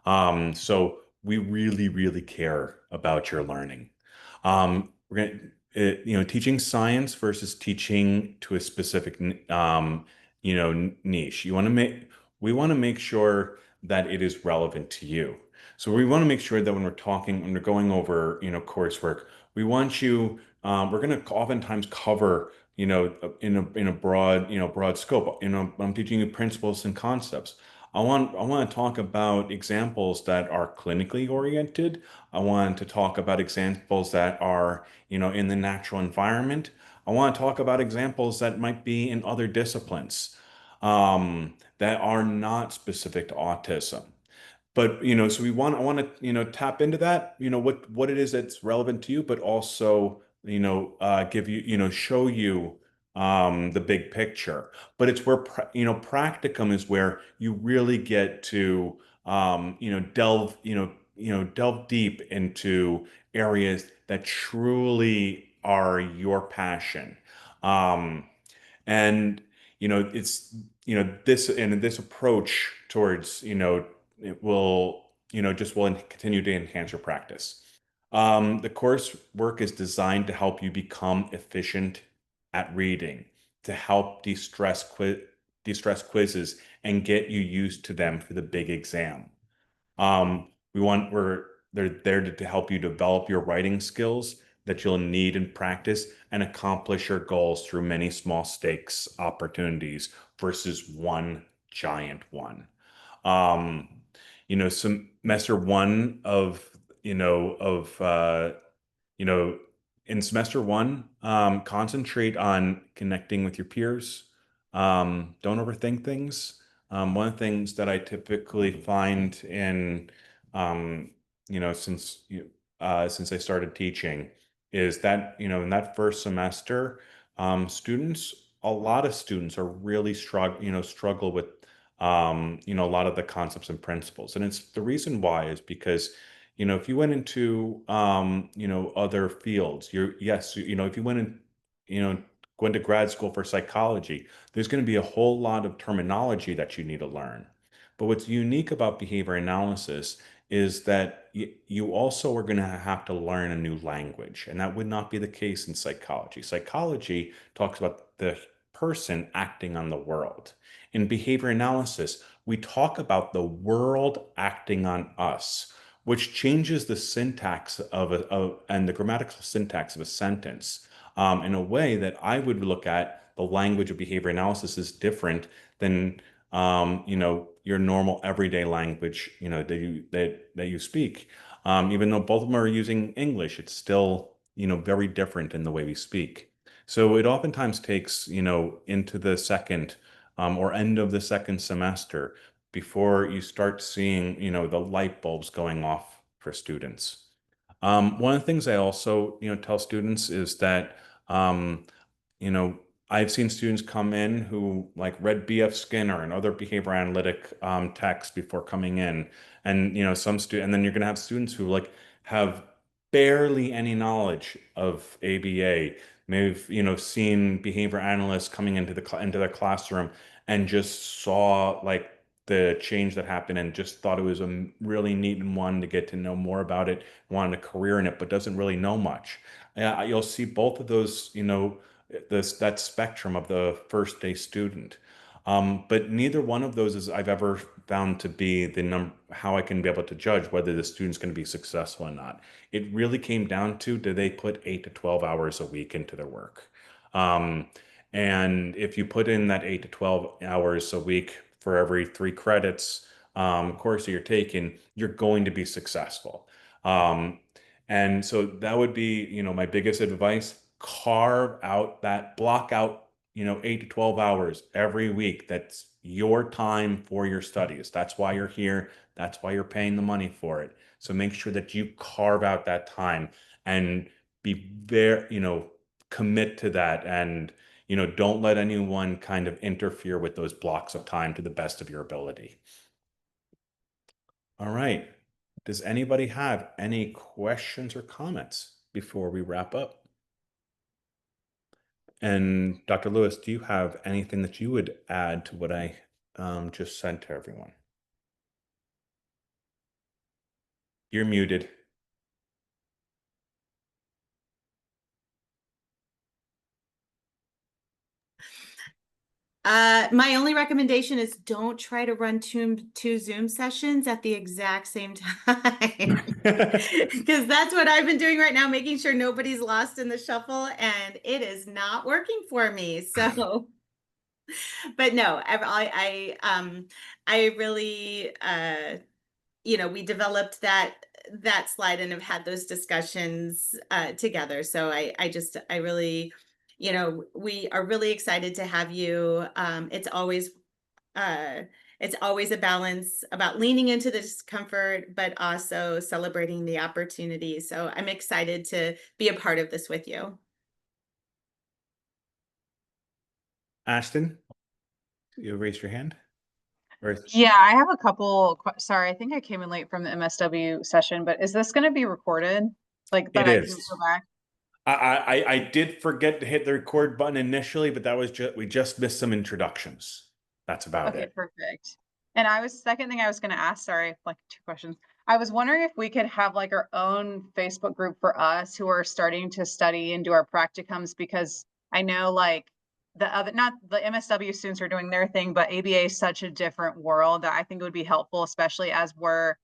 Speaker 4: So we really, really care about your learning. We're going teaching science versus teaching to a specific, niche. We want to make sure that it is relevant to you. So we want to make sure that when we're going over, coursework, we want you, we're going to oftentimes cover, in a broad scope. I'm teaching you principles and concepts. I want to talk about examples that are clinically oriented. I want to talk about examples that are, in the natural environment. I want to talk about examples that might be in other disciplines, that are not specific to autism. But so I want to tap into that, what it is that's relevant to you, but also give you, show you the big picture. But it's where practicum is where you really get to delve deep into areas that truly are your passion. Um, and it's this approach towards it will just will continue to enhance your practice. The course work is designed to help you become efficient at reading, to help de-stress quizzes and get you used to them for the big exam. They're there to help you develop your writing skills that you'll need in practice and accomplish your goals through many small stakes opportunities versus one giant one. Um, semester one of, you know, in semester one, concentrate on connecting with your peers. Don't overthink things. One of the things that I typically find in, since I started teaching is that, in that first semester, a lot of students are really struggle with, a lot of the concepts and principles. And it's the reason why is because if you went into other fields, if you went in, go into grad school for psychology, there's going to be a whole lot of terminology that you need to learn. But what's unique about behavior analysis is that you also are going to have to learn a new language, and that would not be the case in psychology. Psychology talks about the person acting on the world. In behavior analysis, we talk about the world acting on us, which changes the syntax and the grammatical syntax of a sentence in a way that I would look at the language of behavior analysis is different than your normal everyday language that you speak. Even though both of them are using English, it's still very different in the way we speak. So it oftentimes takes into the second or end of the second semester before you start seeing, the light bulbs going off for students. One of the things I also, tell students is that, you know, I've seen students come in who like read B.F. Skinner and other behavior analytic texts before coming in, and and then you're going to have students who like have barely any knowledge of ABA. Maybe seen behavior analysts coming into into their classroom and just saw like the change that happened and just thought it was a really neat and wanted to get to know more about it, wanted a career in it, but doesn't really know much. You'll see both of those, that spectrum of the first day student. But neither one of those is I've ever found to be how I can be able to judge whether the student's going to be successful or not. It really came down to, do they put 8 to 12 hours a week into their work? Um, and if you put in that 8 to 12 hours a week for every 3 credits course that you're taking, you're going to be successful. And so that would be, my biggest advice. Block out 8 to 12 hours every week. That's your time for your studies. That's why you're here. That's why you're paying the money for it. So make sure that you carve out that time and be there, commit to that, and, don't let anyone kind of interfere with those blocks of time to the best of your ability. All right. Does anybody have any questions or comments before we wrap up? And Dr. Lewis, do you have anything that you would add to what I just sent to everyone? You're muted.
Speaker 6: My only recommendation is don't try to run two Zoom sessions at the exact same time. Because that's what I've been doing right now, making sure nobody's lost in the shuffle, and it is not working for me. So, but no, I really, we developed that slide and have had those discussions together. So I really, we are really excited to have you. It's always a balance about leaning into the discomfort, but also celebrating the opportunity. So I'm excited to be a part of this with you.
Speaker 4: Ashton, you raised your hand?
Speaker 10: Yeah, I have a couple. Sorry, I think I came in late from the MSW session, but is this going to be recorded? Like that
Speaker 4: It
Speaker 10: I
Speaker 4: is.
Speaker 10: can go back?
Speaker 4: I did forget to hit the record button initially, but that was we just missed some introductions. That's about
Speaker 10: Okay,
Speaker 4: it.
Speaker 10: perfect. And second thing I was going to ask, sorry, like 2 questions. I was wondering if we could have like our own Facebook group for us who are starting to study and do our practicums, because I know like not the MSW students are doing their thing, but ABA is such a different world that I think it would be helpful, especially as we're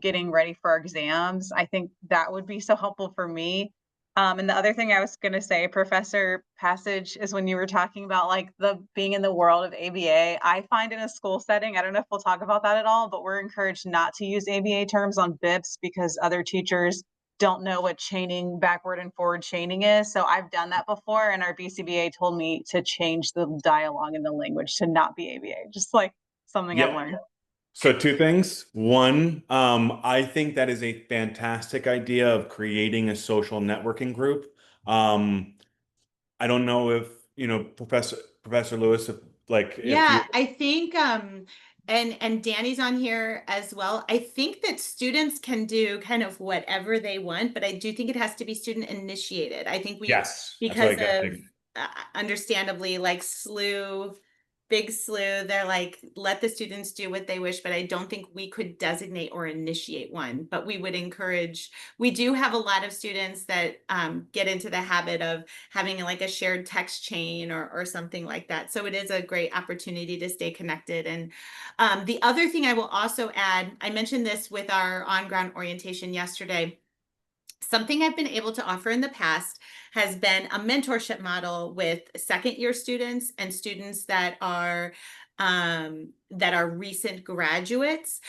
Speaker 10: getting ready for our exams. I think that would be so helpful for me. And the other thing I was going to say, Professor Passage, is when you were talking about like the being in the world of ABA, I find in a school setting, I don't know if we'll talk about that at all, but we're encouraged not to use ABA terms on BIPs because other teachers don't know what chaining, backward and forward chaining is. So I've done that before, and our BCBA told me to change the dialogue and the language to not be ABA, just like something I've learned.
Speaker 4: So 2 things. One, I think that is a fantastic idea of creating a social networking group. I don't know if, Professor Lewis,
Speaker 6: Yeah, I think and Danny's on here as well. I think that students can do kind of whatever they want, but I do think it has to be student initiated. I think
Speaker 4: yes,
Speaker 6: because of understandably like Big SLU, they're like, let the students do what they wish, but I don't think we could designate or initiate one. But we would encourage, we do have a lot of students that get into the habit of having like a shared text chain or something like that. So it is a great opportunity to stay connected. And the other thing I will also add, I mentioned this with our on-ground orientation yesterday. Something I've been able to offer in the past has been a mentorship model with second-year students and students that are recent graduates.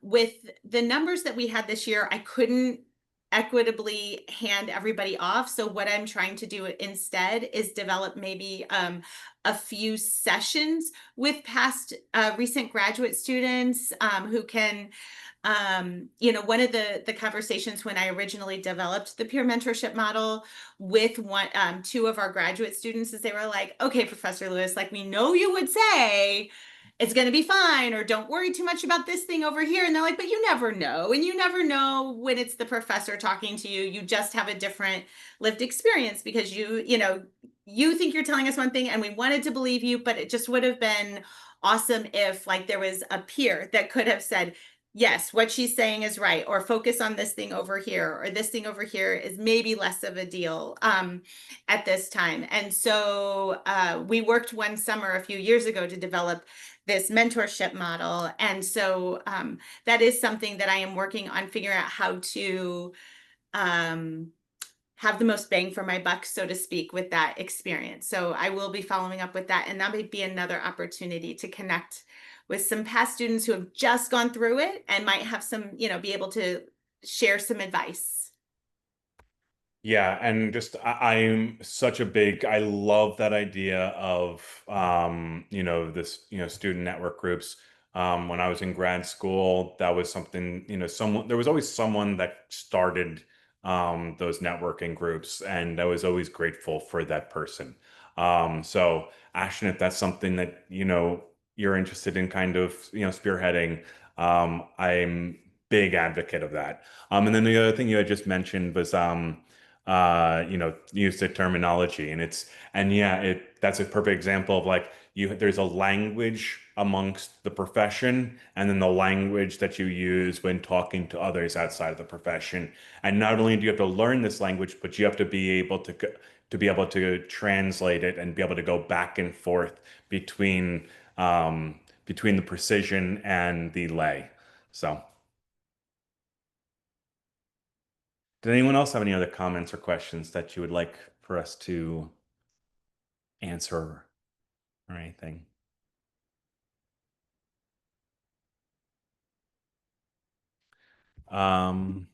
Speaker 6: With the numbers that we had this year, I couldn't equitably hand everybody off. So what I'm trying to do instead is develop maybe a few sessions with past recent graduate students who can one of the conversations when I originally developed the peer mentorship model with two of our graduate students is they were like, okay, Professor Lewis, like we know you would say it's going to be fine, or don't worry too much about this thing over here. And they're like, but you never know. And you never know when it's the professor talking to you. You just have a different lived experience because you think you're telling us one thing and we wanted to believe you, but it just would have been awesome if like there was a peer that could have said, yes, what she's saying is right, or focus on this thing over here, or this thing over here is maybe less of a deal at this time. And so we worked one summer a few years ago to develop this mentorship model. And so that is something that I am working on figuring out how to have the most bang for my buck, so to speak, with that experience. So I will be following up with that, and that may be another opportunity to connect with some past students who have just gone through it and might have some, be able to share some advice.
Speaker 4: Yeah, and just I'm such a big, I love that idea of this, student network groups. When I was in grad school, that was something, there was always someone that started those networking groups, and I was always grateful for that person. So Ashton, if that's something that, you're interested in kind of, spearheading, I'm big advocate of that. And then the other thing you had just mentioned was use the terminology, and yeah, that's a perfect example of like there's a language amongst the profession, and then the language that you use when talking to others outside of the profession. And not only do you have to learn this language, but you have to be able to translate it and be able to go back and forth between the precision and the lay. So. Did anyone else have any other comments or questions that you would like for us to answer or anything? Can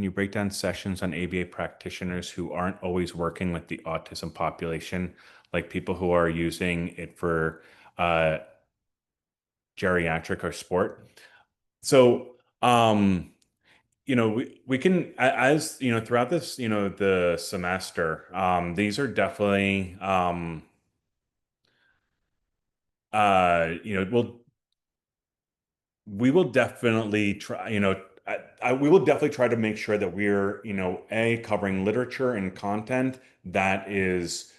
Speaker 4: you break down sessions on ABA practitioners who aren't always working with the autism population, like people who are using it for geriatric or sport? So, we can, as throughout this, the semester, these are definitely, we will definitely try, we will definitely try to make sure that we're, covering literature and content that is,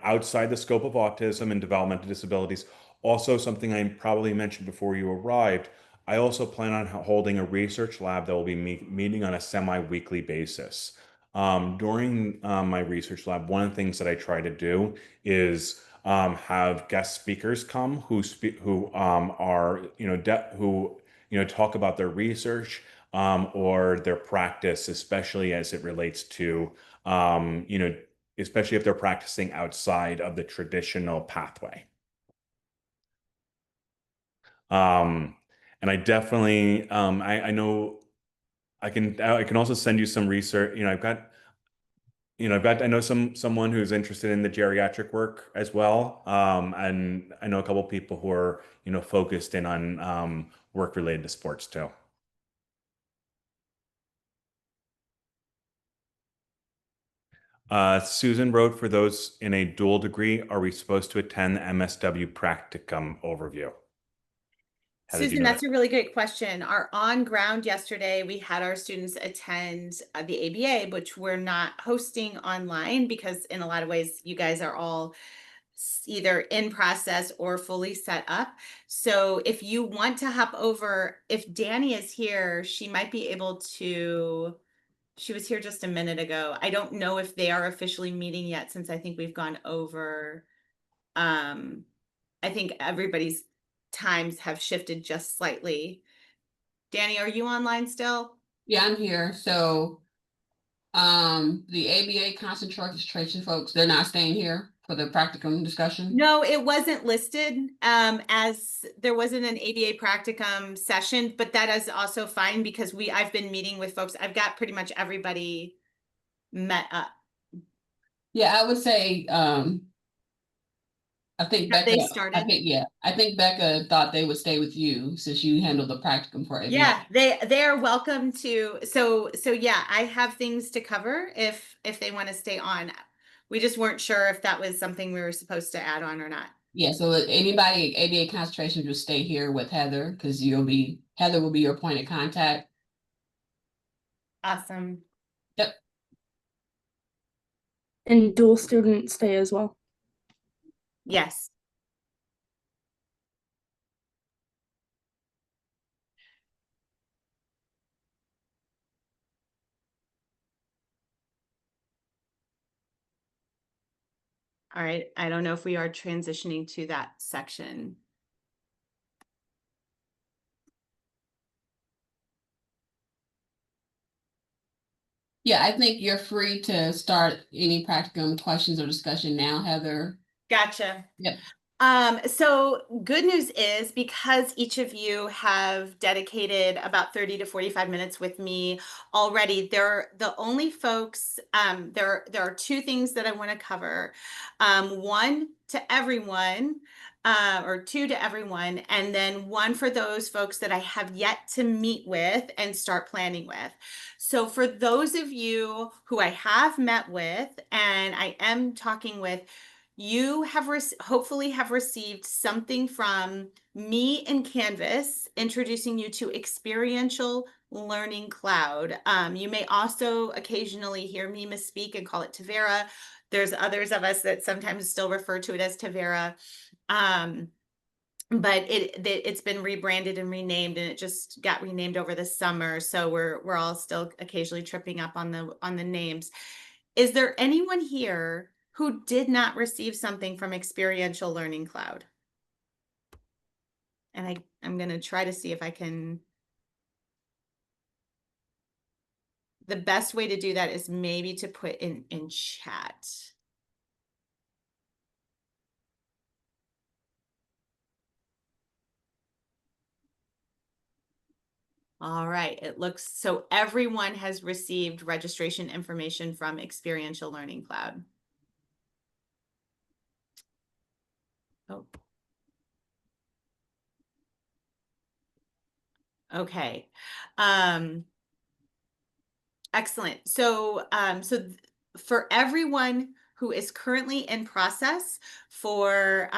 Speaker 4: outside the scope of autism and developmental disabilities. Also, something I probably mentioned before you arrived, I also plan on holding a research lab that will be meeting on a semi-weekly basis. During my research lab, one of the things that I try to do is have guest speakers come who are who talk about their research or their practice, especially as it relates to especially if they're practicing outside of the traditional pathway. And I definitely I know I can also send you some research. I know someone who's interested in the geriatric work as well. And I know a couple people who are, focused in on work related to sports too. Susan wrote, for those in a dual degree, are we supposed to attend the MSW practicum overview?
Speaker 6: Susan, that's a really great question. Our on ground yesterday, we had our students attend the ABA, which we're not hosting online because in a lot of ways, you guys are all either in process or fully set up. So if you want to hop over, if Danny is here, she might be able to, she was here just a minute ago. I don't know if they are officially meeting yet, since I think we've gone over, I think everybody's times have shifted just slightly. Danny, are you online still?
Speaker 11: Yeah, I'm here. So the ABA concentration folks, they're not staying here for the practicum discussion?
Speaker 6: No, it wasn't listed as there wasn't an ABA practicum session, but that is also fine because I've been meeting with folks. I've got pretty much everybody met up.
Speaker 11: Yeah, I would say I think
Speaker 6: Have
Speaker 11: Becca,
Speaker 6: they started?
Speaker 11: I think Becca thought they would stay with you since you handled the practicum for ABA.
Speaker 6: Yeah, they are welcome to. So yeah, I have things to cover if they want to stay on. We just weren't sure if that was something we were supposed to add on or not.
Speaker 11: Yeah, so anybody ABA concentration will stay here with Heather because Heather will be your point of contact.
Speaker 6: Awesome.
Speaker 11: Yep.
Speaker 3: And dual students stay as well.
Speaker 6: Yes. All right, I don't know if we are transitioning to that section.
Speaker 11: Yeah, I think you're free to start any practicum questions or discussion now, Heather.
Speaker 6: Gotcha.
Speaker 11: Yep.
Speaker 6: So good news is, because each of you have dedicated about 30 to 45 minutes with me already, they're the only folks, there are two things that I want to cover. One to everyone, or two to everyone, and then one for those folks that I have yet to meet with and start planning with. So for those of you who I have met with and I am talking with, you have hopefully have received something from me in Canvas introducing you to Experiential Learning Cloud. You may also occasionally hear me misspeak and call it Tavera. There's others of us that sometimes still refer to it as Tavera. But it's been rebranded and renamed, and it just got renamed over the summer. So we're all still occasionally tripping up on the names. Is there anyone here who did not receive something from Experiential Learning Cloud? And I'm going to try to see if I can. The best way to do that is maybe to put in chat. All right, it looks so everyone has received registration information from Experiential Learning Cloud. Oh. Okay. Excellent. So, for everyone who is currently in process for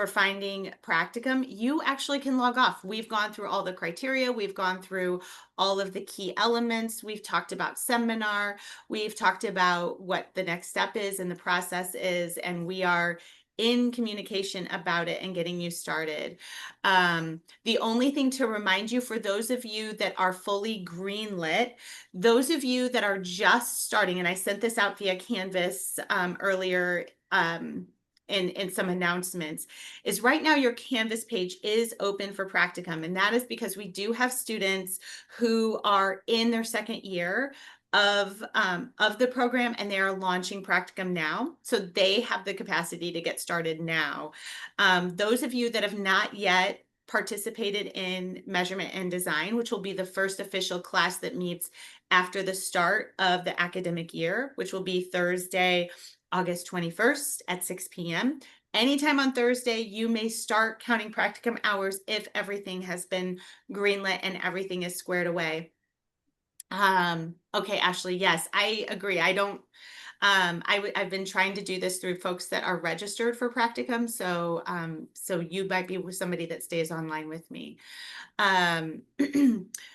Speaker 6: finding practicum, you actually can log off. We've gone through all the criteria. We've gone through all of the key elements. We've talked about seminar. We've talked about what the next step is and the process is, and we are in communication about it and getting you started. The only thing to remind you, for those of you that are fully greenlit, those of you that are just starting, and I sent this out via Canvas earlier in some announcements, is right now your Canvas page is open for practicum. And that is because we do have students who are in their second year of the program, and they are launching practicum now. So they have the capacity to get started now. Those of you that have not yet participated in measurement and design, which will be the first official class that meets after the start of the academic year, which will be Thursday, August 21st at 6 p.m. Anytime on Thursday, you may start counting practicum hours if everything has been greenlit and everything is squared away. Okay, Ashley, yes, I agree. I don't, I've been trying to do this through folks that are registered for practicum. So, so you might be with somebody that stays online with me.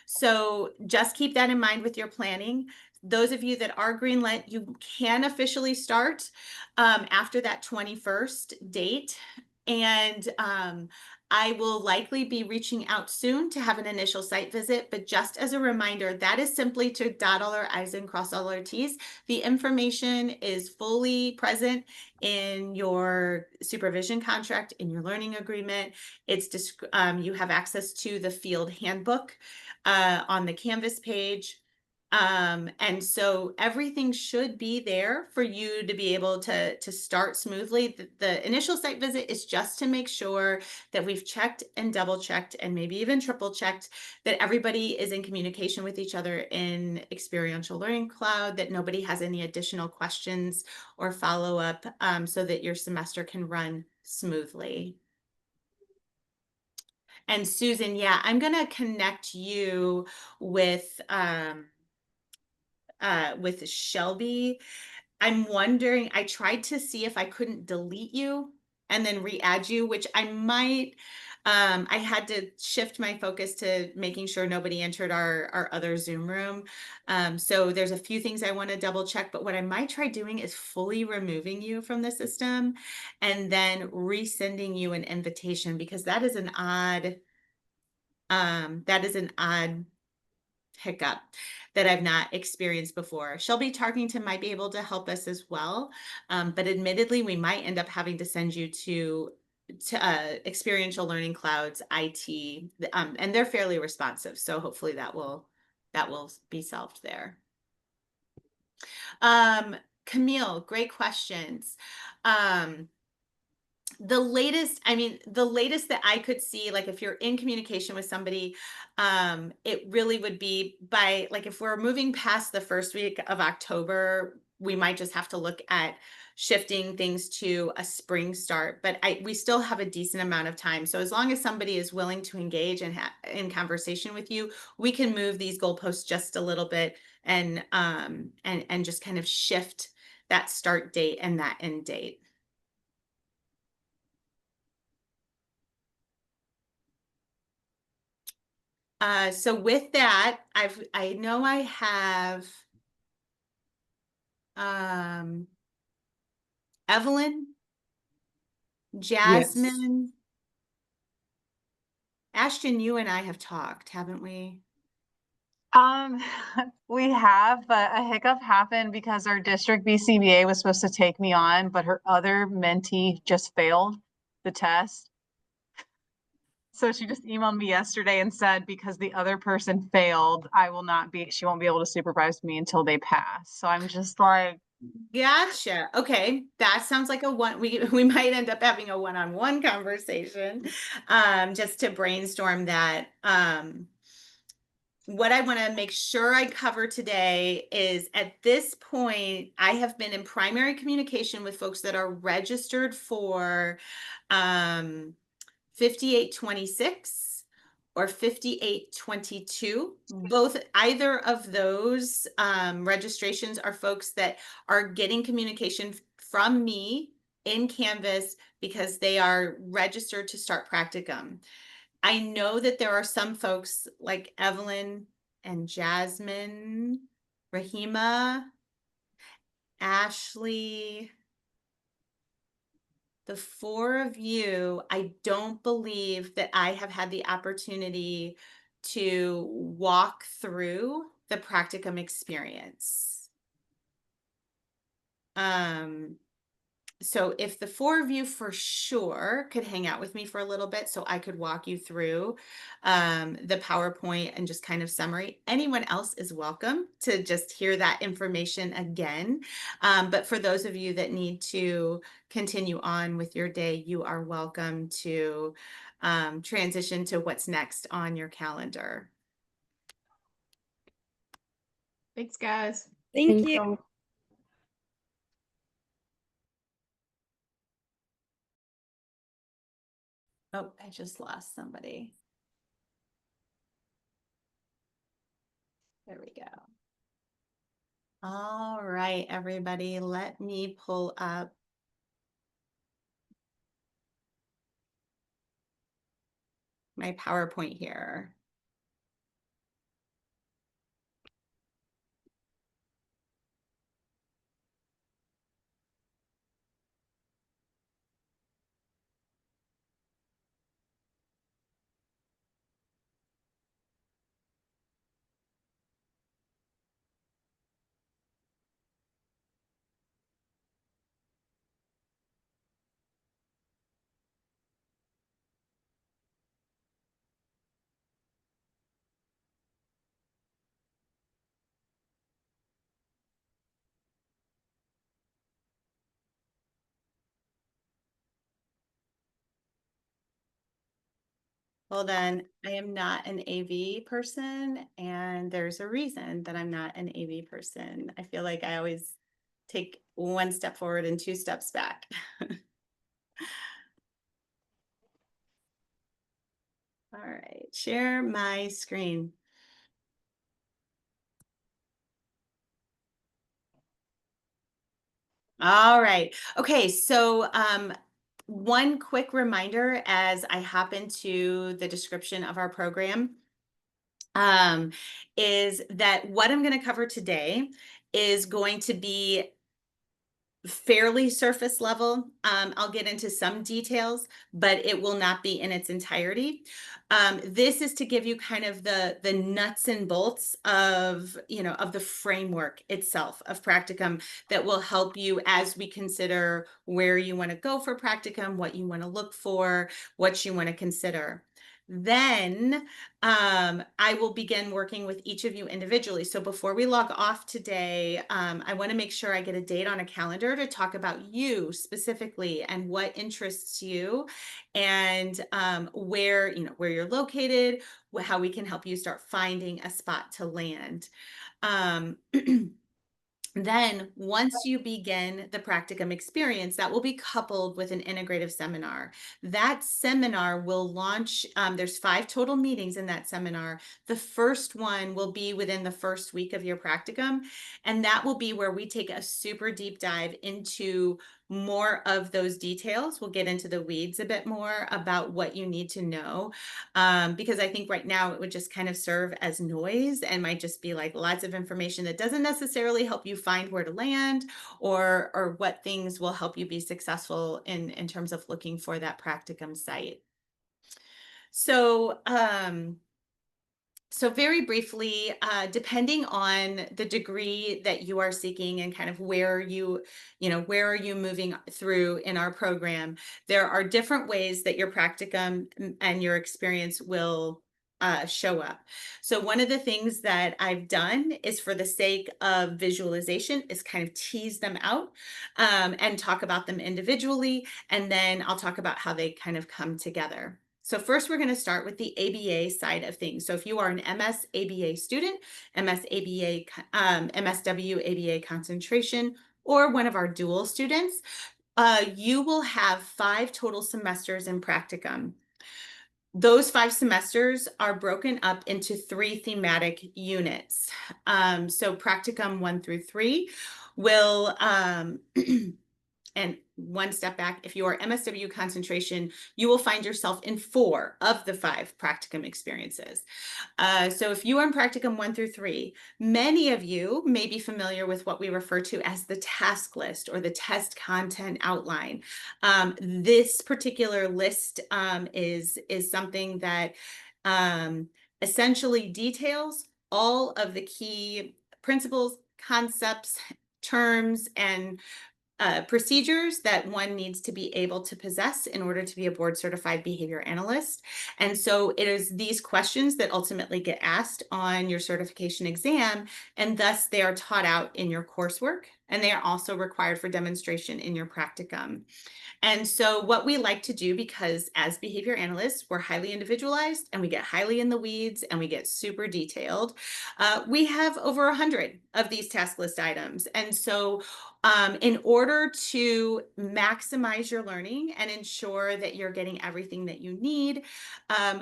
Speaker 6: So just keep that in mind with your planning. Those of you that are greenlit, you can officially start after that 21st date. And I will likely be reaching out soon to have an initial site visit, but just as a reminder, that is simply to dot all our I's and cross all our T's. The information is fully present in your supervision contract, in your learning agreement. It's you have access to the field handbook on the Canvas page. And so everything should be there for you to be able to start smoothly. The initial site visit is just to make sure that we've checked and double checked and maybe even triple checked that everybody is in communication with each other in Experiential Learning Cloud, that nobody has any additional questions or follow-up, so that your semester can run smoothly. And Susan, yeah, I'm gonna connect you with Shelby. I'm wondering, I tried to see if I couldn't delete you and then re-add you, which I might. I had to shift my focus to making sure nobody entered our other Zoom room. So there's a few things I want to double check, but what I might try doing is fully removing you from the system and then resending you an invitation, because that is an odd hiccup that I've not experienced before. Shelby Tarkington might be able to help us as well. But admittedly, we might end up having to send you to Experiential Learning Cloud's IT, and they're fairly responsive. So hopefully that will be solved there. Camille, great questions. The latest that I could see, like if you're in communication with somebody, it really would be by, like, if we're moving past the first week of October, we might just have to look at shifting things to a spring start, but we still have a decent amount of time. So as long as somebody is willing to engage and in conversation with you, we can move these goalposts just a little bit and just kind of shift that start date and that end date. So with that, I know I have Evelyn, Jasmine, Ashton, you and I have talked, haven't we?
Speaker 10: We have, but a hiccup happened because our district BCBA was supposed to take me on, but her other mentee just failed the test. So she just emailed me yesterday and said, because the other person failed, she won't be able to supervise me until they pass. So I'm just like,
Speaker 6: gotcha. Okay. That sounds like we might end up having a one-on-one conversation, just to brainstorm that. What I want to make sure I cover today is, at this point, I have been in primary communication with folks that are registered for 5826 or 5822. Either of those registrations are folks that are getting communication from me in Canvas because they are registered to start practicum. I know that there are some folks like Evelyn and Jasmine, Rahima, Ashley, the four of you, I don't believe that I have had the opportunity to walk through the practicum experience. So if the four of you for sure could hang out with me for a little bit so I could walk you through the PowerPoint and just kind of summary. Anyone else is welcome to just hear that information again. But for those of you that need to continue on with your day, you are welcome to transition to what's next on your calendar.
Speaker 11: Thanks, guys.
Speaker 9: Thank you.
Speaker 6: Oh, I just lost somebody. There we go. All right, everybody, let me pull up my PowerPoint here. Hold on, I am not an AV person, and there's a reason that I'm not an AV person. I feel like I always take one step forward and two steps back. All right, share my screen. All right. Okay, so one quick reminder as I hop into the description of our program is that what I'm going to cover today is going to be fairly surface level. I'll get into some details, but it will not be in its entirety. This is to give you kind of the nuts and bolts of, of the framework itself of practicum that will help you as we consider where you want to go for practicum, what you want to look for, what you want to consider. Then I will begin working with each of you individually. So before we log off today, I want to make sure I get a date on a calendar to talk about you specifically and what interests you, and where you're located, how we can help you start finding a spot to land. Then once you begin the practicum experience, that will be coupled with an integrative seminar. That seminar will launch, there's 5 total meetings in that seminar. The first one will be within the first week of your practicum, and that will be where we take a super deep dive into more of those details. We'll get into the weeds a bit more about what you need to know, because I think right now it would just kind of serve as noise and might just be like lots of information that doesn't necessarily help you find where to land, or what things will help you be successful in terms of looking for that practicum site. So very briefly, depending on the degree that you are seeking and kind of where are you moving through in our program, there are different ways that your practicum and your experience will show up. So one of the things that I've done is, for the sake of visualization, is kind of tease them out and talk about them individually, and then I'll talk about how they kind of come together. So first, we're going to start with the ABA side of things. So if you are an MSABA student, MSABA, MSW ABA concentration, or one of our dual students, you will have 5 total semesters in practicum. Those 5 semesters are broken up into 3 thematic units. So practicum 1 through 3 will and one step back, if you are MSW concentration, you will find yourself in 4 of the 5 practicum experiences. So if you are in practicum 1 through 3, many of you may be familiar with what we refer to as the task list or the test content outline. This particular list is something that essentially details all of the key principles, concepts, terms, and procedures that one needs to be able to possess in order to be a board certified behavior analyst. And so it is these questions that ultimately get asked on your certification exam, and thus they are taught out in your coursework, and they are also required for demonstration in your practicum. And so what we like to do, because as behavior analysts, we're highly individualized and we get highly in the weeds and we get super detailed, we have over 100 of these task list items. And so in order to maximize your learning and ensure that you're getting everything that you need,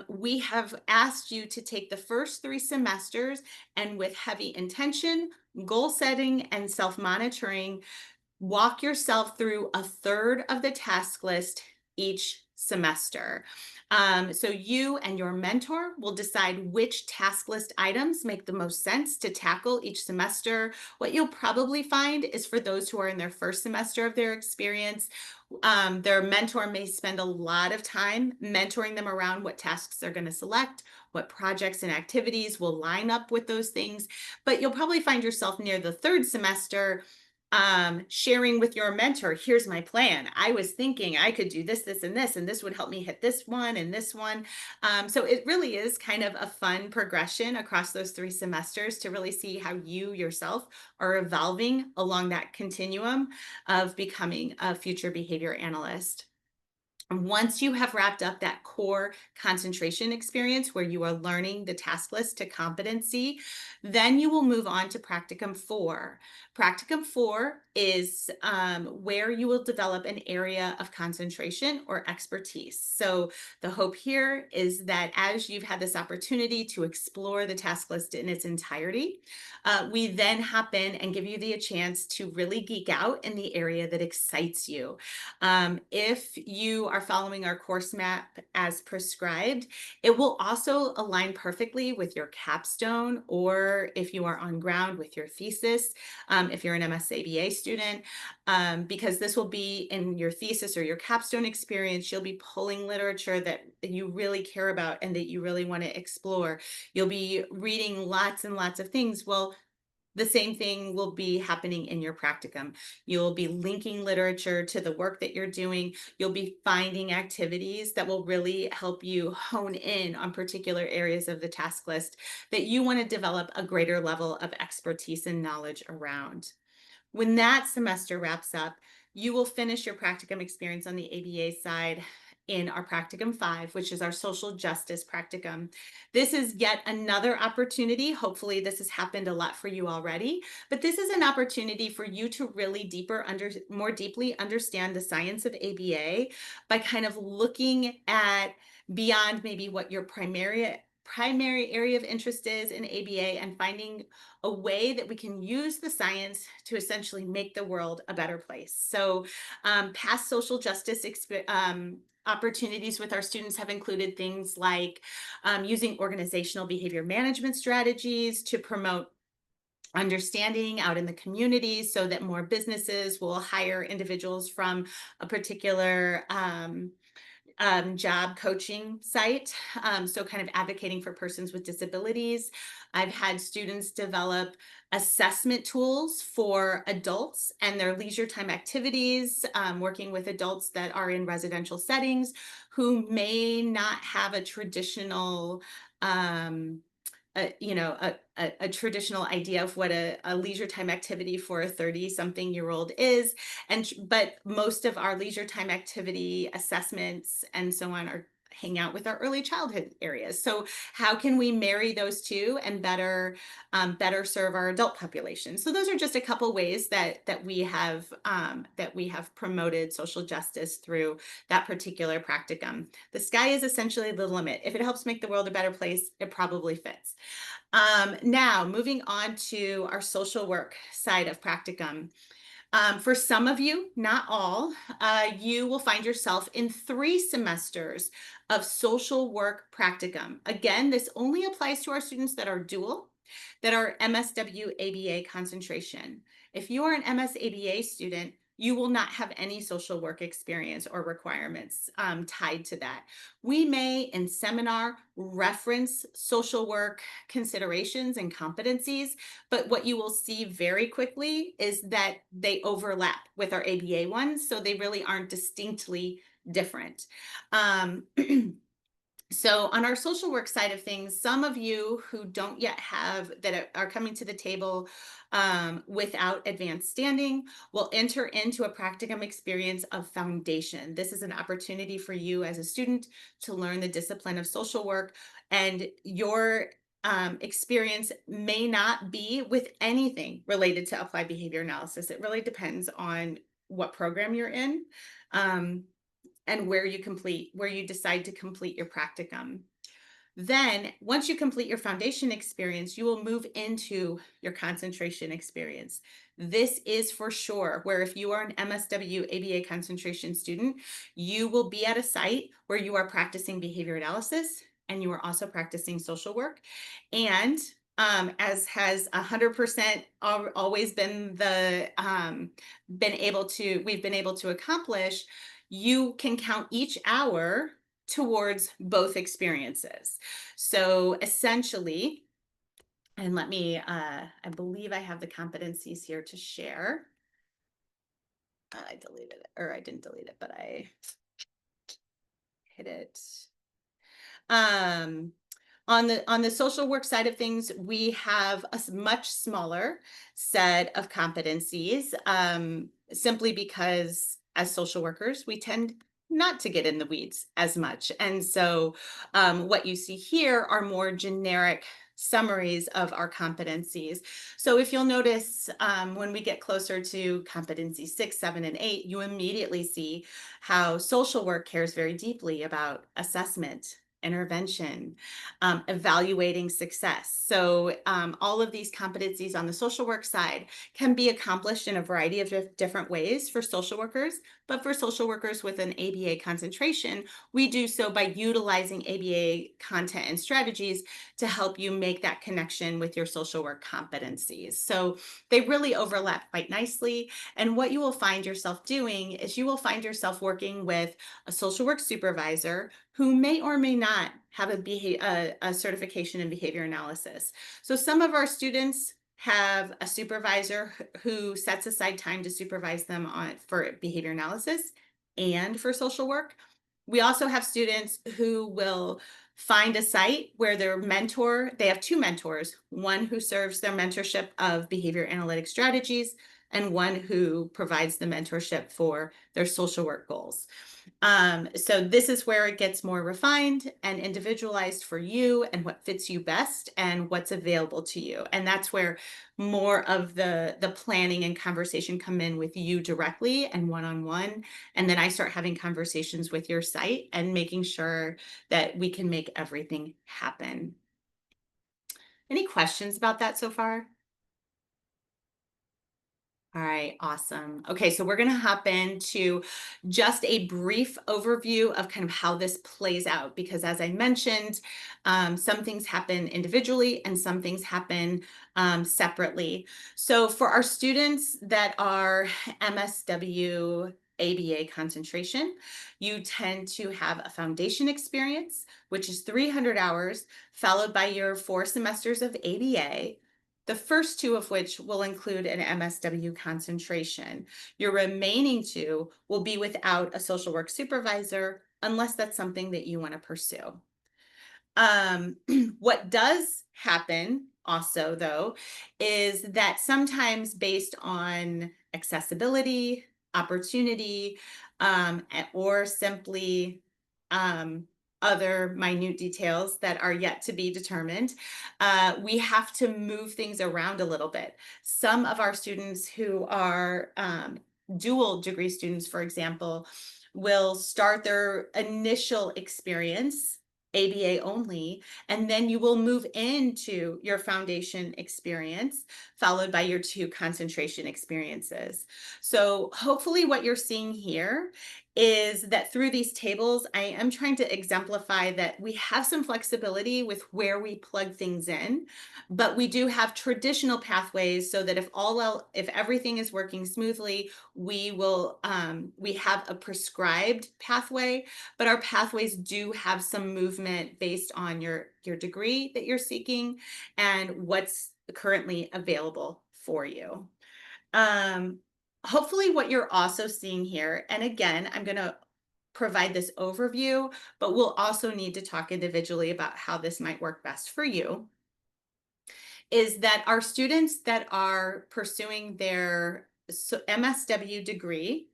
Speaker 6: we have asked you to take the first 3 semesters and, with heavy intention, goal setting, and self-monitoring, walk yourself through a third of the task list each semester. So you and your mentor will decide which task list items make the most sense to tackle each semester. What you'll probably find is, for those who are in their first semester of their experience, their mentor may spend a lot of time mentoring them around what tasks they're going to select, what projects and activities will line up with those things. But you'll probably find yourself near the 3rd semester sharing with your mentor, here's my plan. I was thinking I could do this, this, and this would help me hit this one and this one. So it really is kind of a fun progression across those 3 semesters to really see how you yourself are evolving along that continuum of becoming a future behavior analyst. Once you have wrapped up that core concentration experience where you are learning the task list to competency, then you will move on to practicum 4. Practicum 4 is where you will develop an area of concentration or expertise. So the hope here is that as you've had this opportunity to explore the task list in its entirety, we then hop in and give you the chance to really geek out in the area that excites you. If you are following our course map as prescribed, it will also align perfectly with your capstone, or if you are on ground, with your thesis. If you're an MSABA student, student, because this will be in your thesis or your capstone experience. You'll be pulling literature that you really care about and that you really want to explore. You'll be reading lots and lots of things. Well, the same thing will be happening in your practicum. You'll be linking literature to the work that you're doing. You'll be finding activities that will really help you hone in on particular areas of the task list that you want to develop a greater level of expertise and knowledge around. When that semester wraps up, you will finish your practicum experience on the ABA side in our practicum 5, which is our social justice practicum. This is yet another opportunity. Hopefully this has happened a lot for you already, but this is an opportunity for you to really more deeply understand the science of ABA by kind of looking at beyond maybe what your primary area of interest is in ABA and finding a way that we can use the science to essentially make the world a better place. So past social justice opportunities with our students have included things like using organizational behavior management strategies to promote understanding out in the community so that more businesses will hire individuals from a particular job coaching site. So kind of advocating for persons with disabilities. I've had students develop assessment tools for adults and their leisure time activities, working with adults that are in residential settings who may not have a traditional a traditional idea of what a leisure time activity for a 30-something-year-old is. But most of our leisure time activity assessments and so on are hang out with our early childhood areas. So how can we marry those two and better serve our adult population? So those are just a couple ways that we have promoted social justice through that particular practicum. The sky is essentially the limit. If it helps make the world a better place, it probably fits. Now, moving on to our social work side of practicum. For some of you, not all, you will find yourself in 3 semesters of social work practicum. Again, this only applies to our students that are dual, that are MSW ABA concentration. If you are an MSABA student, you will not have any social work experience or requirements tied to that. We may in seminar reference social work considerations and competencies, but what you will see very quickly is that they overlap with our ABA ones, so they really aren't distinctly different. So on our social work side of things, some of you who don't yet have, that are coming to the table without advanced standing, will enter into a practicum experience of foundation. This is an opportunity for you as a student to learn the discipline of social work, and your experience may not be with anything related to applied behavior analysis. It really depends on what program you're in. And where you decide to complete your practicum. Then, once you complete your foundation experience, you will move into your concentration experience. This is for sure where if you are an MSW ABA concentration student, you will be at a site where you are practicing behavior analysis and you are also practicing social work. And as has 100% always been we've been able to accomplish, you can count each hour towards both experiences. So essentially, and let me, I believe I have the competencies here to share. I deleted it, or I didn't delete it, but I hit it. On the social work side of things, we have a much smaller set of competencies, simply because as social workers, we tend not to get in the weeds as much. And so what you see here are more generic summaries of our competencies. So if you'll notice, when we get closer to competency 6, 7, and 8, you immediately see how social work cares very deeply about assessment, intervention, evaluating success. So all of these competencies on the social work side can be accomplished in a variety of different ways for social workers, But for social workers with an ABA concentration, we do so by utilizing ABA content and strategies to help you make that connection with your social work competencies. So they really overlap quite nicely. And what you will find yourself doing is you will find yourself working with a social work supervisor who may or may not have a certification in behavior analysis. So some of our students have a supervisor who sets aside time to supervise them for behavior analysis and for social work. We also have students who will find a site where they have two mentors, one who serves their mentorship of behavior analytic strategies and one who provides the mentorship for their social work goals. So this is where it gets more refined and individualized for you and what fits you best and what's available to you. And that's where more of the planning and conversation come in with you directly and one-on-one. And then I start having conversations with your site and making sure that we can make everything happen. Any questions about that so far? All right, awesome. Okay, so we're going to hop into just a brief overview of kind of how this plays out, because as I mentioned, some things happen individually and some things happen separately. So for our students that are MSW ABA concentration, you tend to have a foundation experience, which is 300 hours, followed by your 4 semesters of ABA. The first 2 of which will include an MSW concentration. Your remaining 2 will be without a social work supervisor unless that's something that you want to pursue. What does happen also, though, is that sometimes based on accessibility, opportunity, or simply other minute details that are yet to be determined, we have to move things around a little bit. Some of our students who are dual degree students, for example, will start their initial experience ABA only, and then you will move into your foundation experience, followed by your 2 concentration experiences. So hopefully what you're seeing here is that through these tables, I am trying to exemplify that we have some flexibility with where we plug things in, but we do have traditional pathways so that if everything is working smoothly, we have a prescribed pathway, but our pathways do have some movement based on your degree that you're seeking and what's currently available for you. Hopefully what you're also seeing here, and again, I'm going to provide this overview, but we'll also need to talk individually about how this might work best for you, is that our students that are pursuing their MSW degree,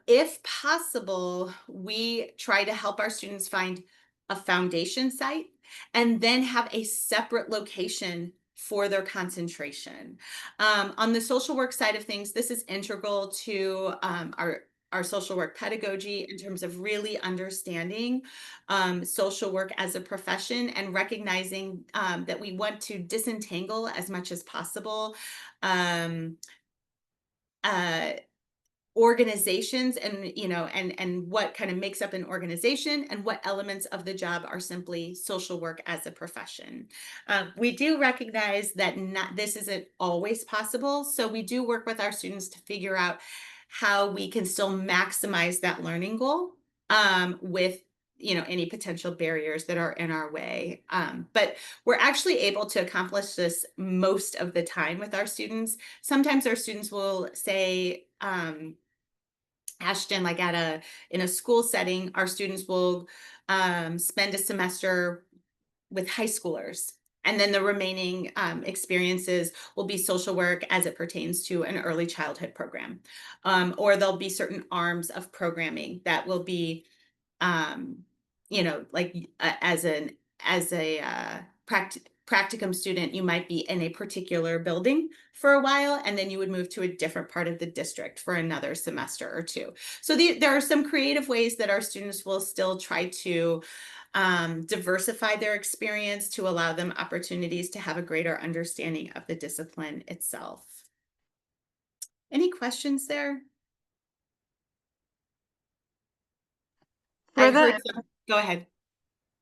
Speaker 6: if possible, we try to help our students find a foundation site and then have a separate location for their concentration. On the social work side of things, this is integral to our social work pedagogy in terms of really understanding social work as a profession and recognizing that we want to disentangle as much as possible organizations and what kind of makes up an organization and what elements of the job are simply social work as a profession. We do recognize that this isn't always possible, so we do work with our students to figure out how we can still maximize that learning goal with any potential barriers that are in our way. But we're actually able to accomplish this most of the time with our students. Sometimes our students will say, Ashton, like in a school setting, our students will spend a semester with high schoolers. And then the remaining experiences will be social work as it pertains to an early childhood program. Or there'll be certain arms of programming that will be, like as a practicum student, you might be in a particular building for a while, and then you would move to a different part of the district for another semester or 2. So there are some creative ways that our students will still try to diversify their experience to allow them opportunities to have a greater understanding of the discipline itself. Any questions there?
Speaker 10: For
Speaker 6: I've heard
Speaker 10: the
Speaker 6: some, go ahead.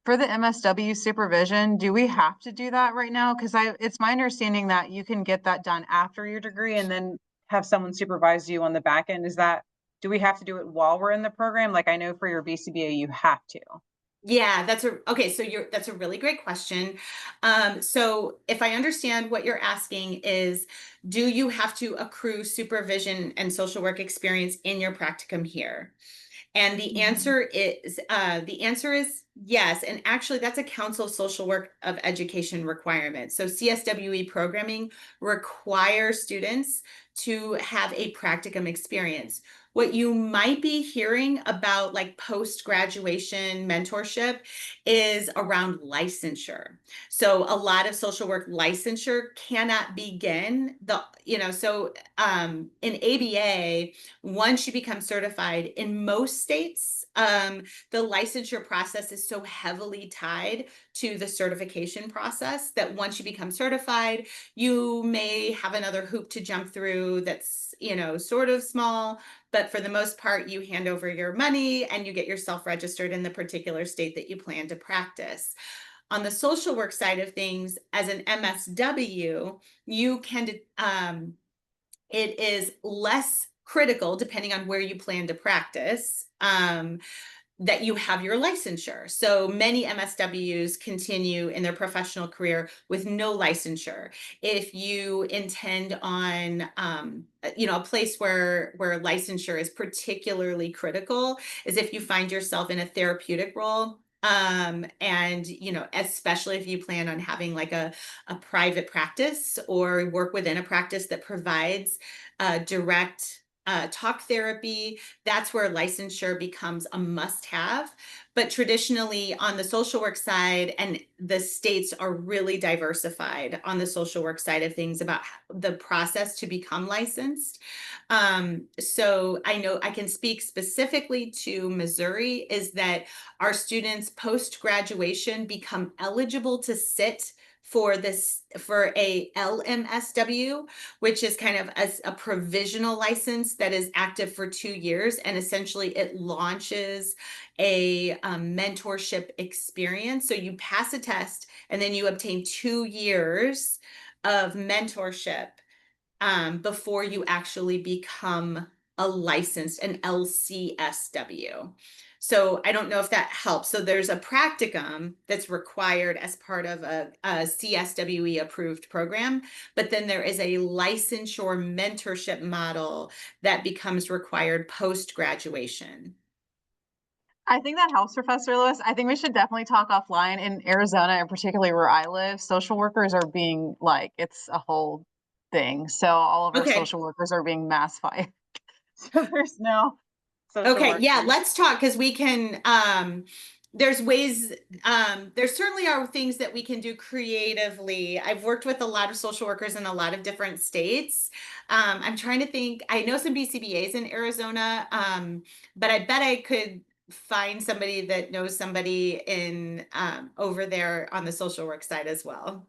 Speaker 10: for the MSW supervision, do we have to do that right now? Because it's my understanding that you can get that done after your degree and then have someone supervise you on the back end. Do we have to do it while we're in the program? Like I know for your BCBA, you have to.
Speaker 6: Yeah, okay. So that's a really great question. So if I understand what you're asking is, do you have to accrue supervision and social work experience in your practicum here? And the answer is yes. And actually, that's a Council of Social Work of Education requirement. So CSWE programming requires students to have a practicum experience. What you might be hearing about like post-graduation mentorship is around licensure. So a lot of social work licensure cannot begin in ABA, once you become certified in most states, the licensure process is so heavily tied to the certification process that once you become certified, you may have another hoop to jump through that's, sort of small, but for the most part, you hand over your money and you get yourself registered in the particular state that you plan to practice. On the social work side of things, as an MSW, it is less critical, depending on where you plan to practice, that you have your licensure. So many MSWs continue in their professional career with no licensure. If you intend on, a place where licensure is particularly critical is if you find yourself in a therapeutic role. And especially if you plan on having like a private practice or work within a practice that provides direct talk therapy, that's where licensure becomes a must-have. But traditionally on the social work side, and the states are really diversified on the social work side of things about the process to become licensed. So I know I can speak specifically to Missouri, is that our students post-graduation become eligible to sit for a LMSW, which is kind of a provisional license that is active for 2 years. And essentially it launches a mentorship experience. So you pass a test and then you obtain 2 years of mentorship before you actually become a licensed, an LCSW. So I don't know if that helps. So there's a practicum that's required as part of a CSWE approved program, but then there is a licensure mentorship model that becomes required post-graduation.
Speaker 10: I think that helps, Professor Lewis. I think we should definitely talk offline. In Arizona, and particularly where I live, social workers are being it's a whole thing. So all of our
Speaker 6: Okay.
Speaker 10: social workers are being massified. So there's no social
Speaker 6: Okay,
Speaker 10: workers.
Speaker 6: yeah, let's talk because we can there's ways there certainly are things that we can do creatively. I've worked with a lot of social workers in a lot of different states. I'm trying to think. I know some BCBAs in Arizona, but I bet I could find somebody that knows somebody in over there on the social work side as well.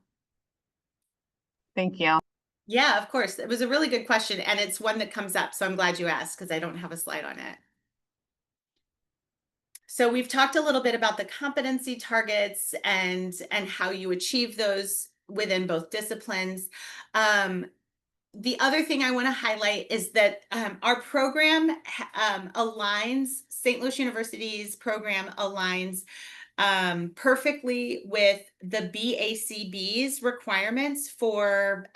Speaker 10: Thank you.
Speaker 6: Yeah, of course. It was a really good question, and it's one that comes up, so I'm glad you asked because I don't have a slide on it. So we've talked a little bit about the competency targets and how you achieve those within both disciplines. The other thing I want to highlight is that our program aligns, St. Louis University's program aligns perfectly with the BACB's requirements for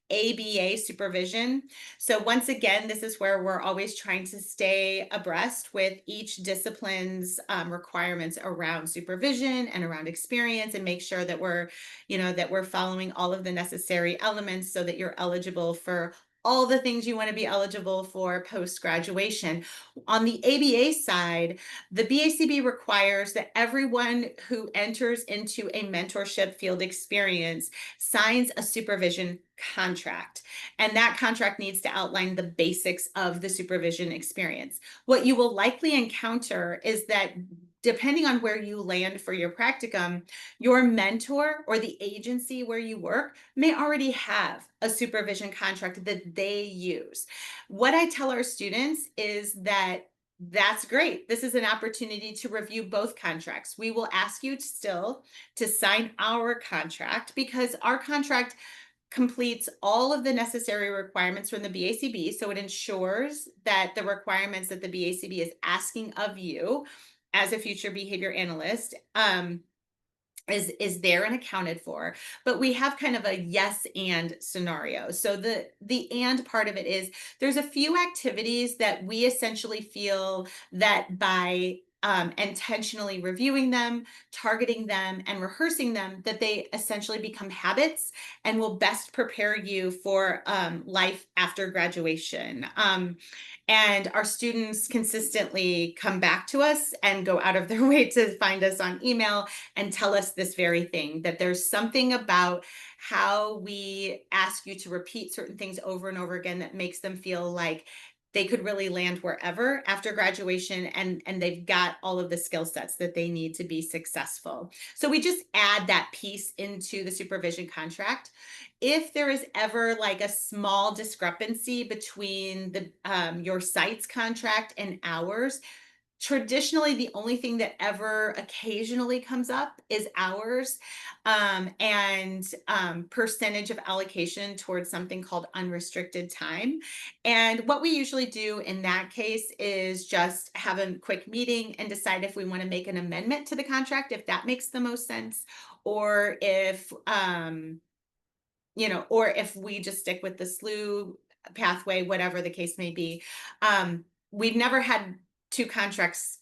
Speaker 6: ABA supervision. So once again, this is where we're always trying to stay abreast with each discipline's requirements around supervision and around experience, and make sure that we're following all of the necessary elements so that you're eligible for all the things you want to be eligible for post-graduation. On the ABA side, the BACB requires that everyone who enters into a mentorship field experience signs a supervision contract. And that contract needs to outline the basics of the supervision experience. What you will likely encounter is that depending on where you land for your practicum, your mentor or the agency where you work may already have a supervision contract that they use. What I tell our students is that that's great. This is an opportunity to review both contracts. We will ask you still to sign our contract, because our contract completes all of the necessary requirements from the BACB. So it ensures that the requirements that the BACB is asking of you as a future behavior analyst is there and accounted for. But we have kind of a yes and scenario. So the and part of it is there's a few activities that we essentially feel that by intentionally reviewing them, targeting them, and rehearsing them, that they essentially become habits and will best prepare you for life after graduation. And our students consistently come back to us and go out of their way to find us on email and tell us this very thing, that there's something about how we ask you to repeat certain things over and over again that makes them feel like they could really land wherever after graduation, and they've got all of the skill sets that they need to be successful. So we just add that piece into the supervision contract. If there is ever like a small discrepancy between the your site's contract and ours, traditionally the only thing that ever occasionally comes up is hours and percentage of allocation towards something called unrestricted time. And what we usually do in that case is just have a quick meeting and decide if we want to make an amendment to the contract, if that makes the most sense, or if or if we just stick with the SLU pathway, whatever the case may be. We've never had two contracts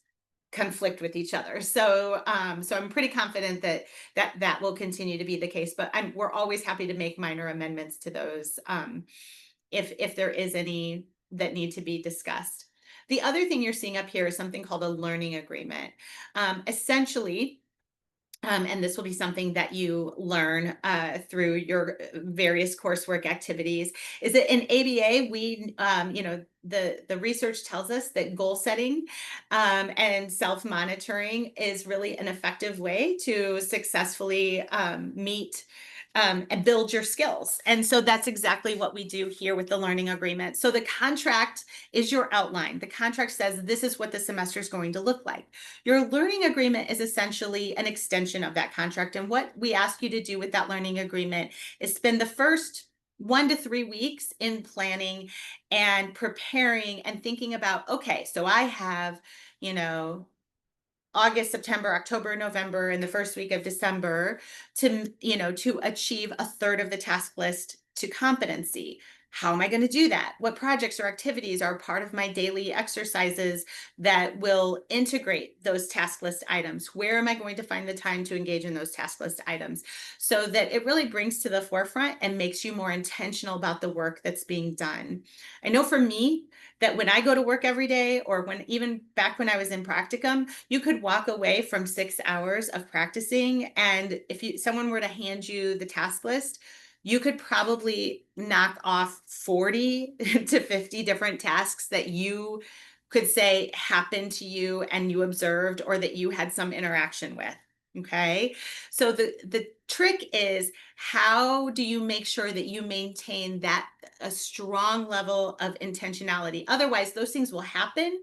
Speaker 6: conflict with each other. So I'm pretty confident that will continue to be the case, but we're always happy to make minor amendments to those if there is any that need to be discussed. The other thing you're seeing up here is something called a learning agreement. Essentially, and this will be something that you learn through your various coursework activities, is that in ABA, we, the research tells us that goal setting and self-monitoring is really an effective way to successfully meet and build your skills. And so that's exactly what we do here with the learning agreement. So the contract is your outline. The contract says this is what the semester is going to look like. Your learning agreement is essentially an extension of that contract. And what we ask you to do with that learning agreement is spend the first 1 to 3 weeks in planning and preparing and thinking about, okay, so I have, August, September, October, November, and the first week of December to achieve a third of the task list to competency. How am I going to do that? What projects or activities are part of my daily exercises that will integrate those task list items? Where am I going to find the time to engage in those task list items? So that it really brings to the forefront and makes you more intentional about the work that's being done. I know for me, that when I go to work every day, or even back when I was in practicum, you could walk away from 6 hours of practicing. And if someone were to hand you the task list, you could probably knock off 40 to 50 different tasks that you could say happened to you and you observed, or that you had some interaction with. Okay. So the trick is, how do you make sure that you maintain a strong level of intentionality? Otherwise, those things will happen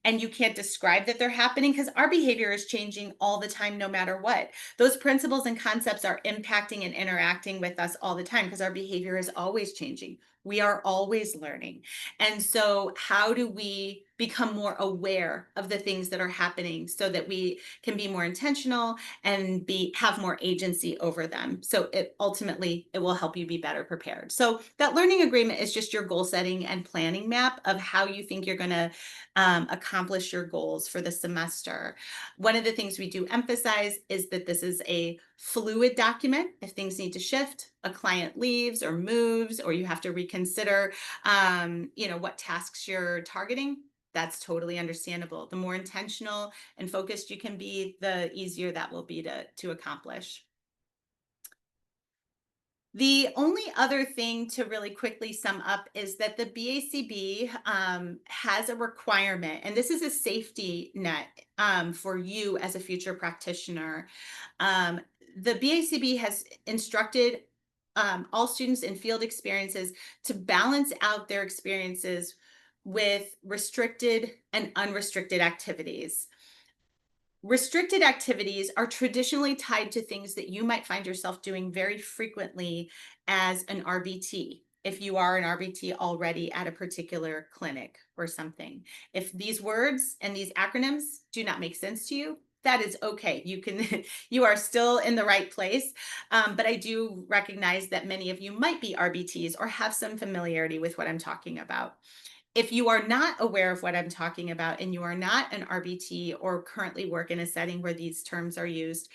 Speaker 6: and you can't describe that they're happening, because our behavior is changing all the time, no matter what. Those principles and concepts are impacting and interacting with us all the time, because our behavior is always changing. We are always learning. And so how do we become more aware of the things that are happening so that we can be more intentional and have more agency over them? So ultimately it will help you be better prepared. So that learning agreement is just your goal setting and planning map of how you think you're going to accomplish your goals for the semester. One of the things we do emphasize is that this is a fluid document. If things need to shift, a client leaves or moves, or you have to reconsider, what tasks you're targeting, that's totally understandable. The more intentional and focused you can be, the easier that will be to accomplish. The only other thing to really quickly sum up is that the BACB has a requirement, and this is a safety net for you as a future practitioner. The BACB has instructed all students in field experiences to balance out their experiences with restricted and unrestricted activities. Restricted activities are traditionally tied to things that you might find yourself doing very frequently as an RBT. If you are an RBT already at a particular clinic or something. If these words and these acronyms do not make sense to you, that is okay. You are still in the right place. But I do recognize that many of you might be RBTs or have some familiarity with what I'm talking about. If you are not aware of what I'm talking about and you are not an RBT or currently work in a setting where these terms are used,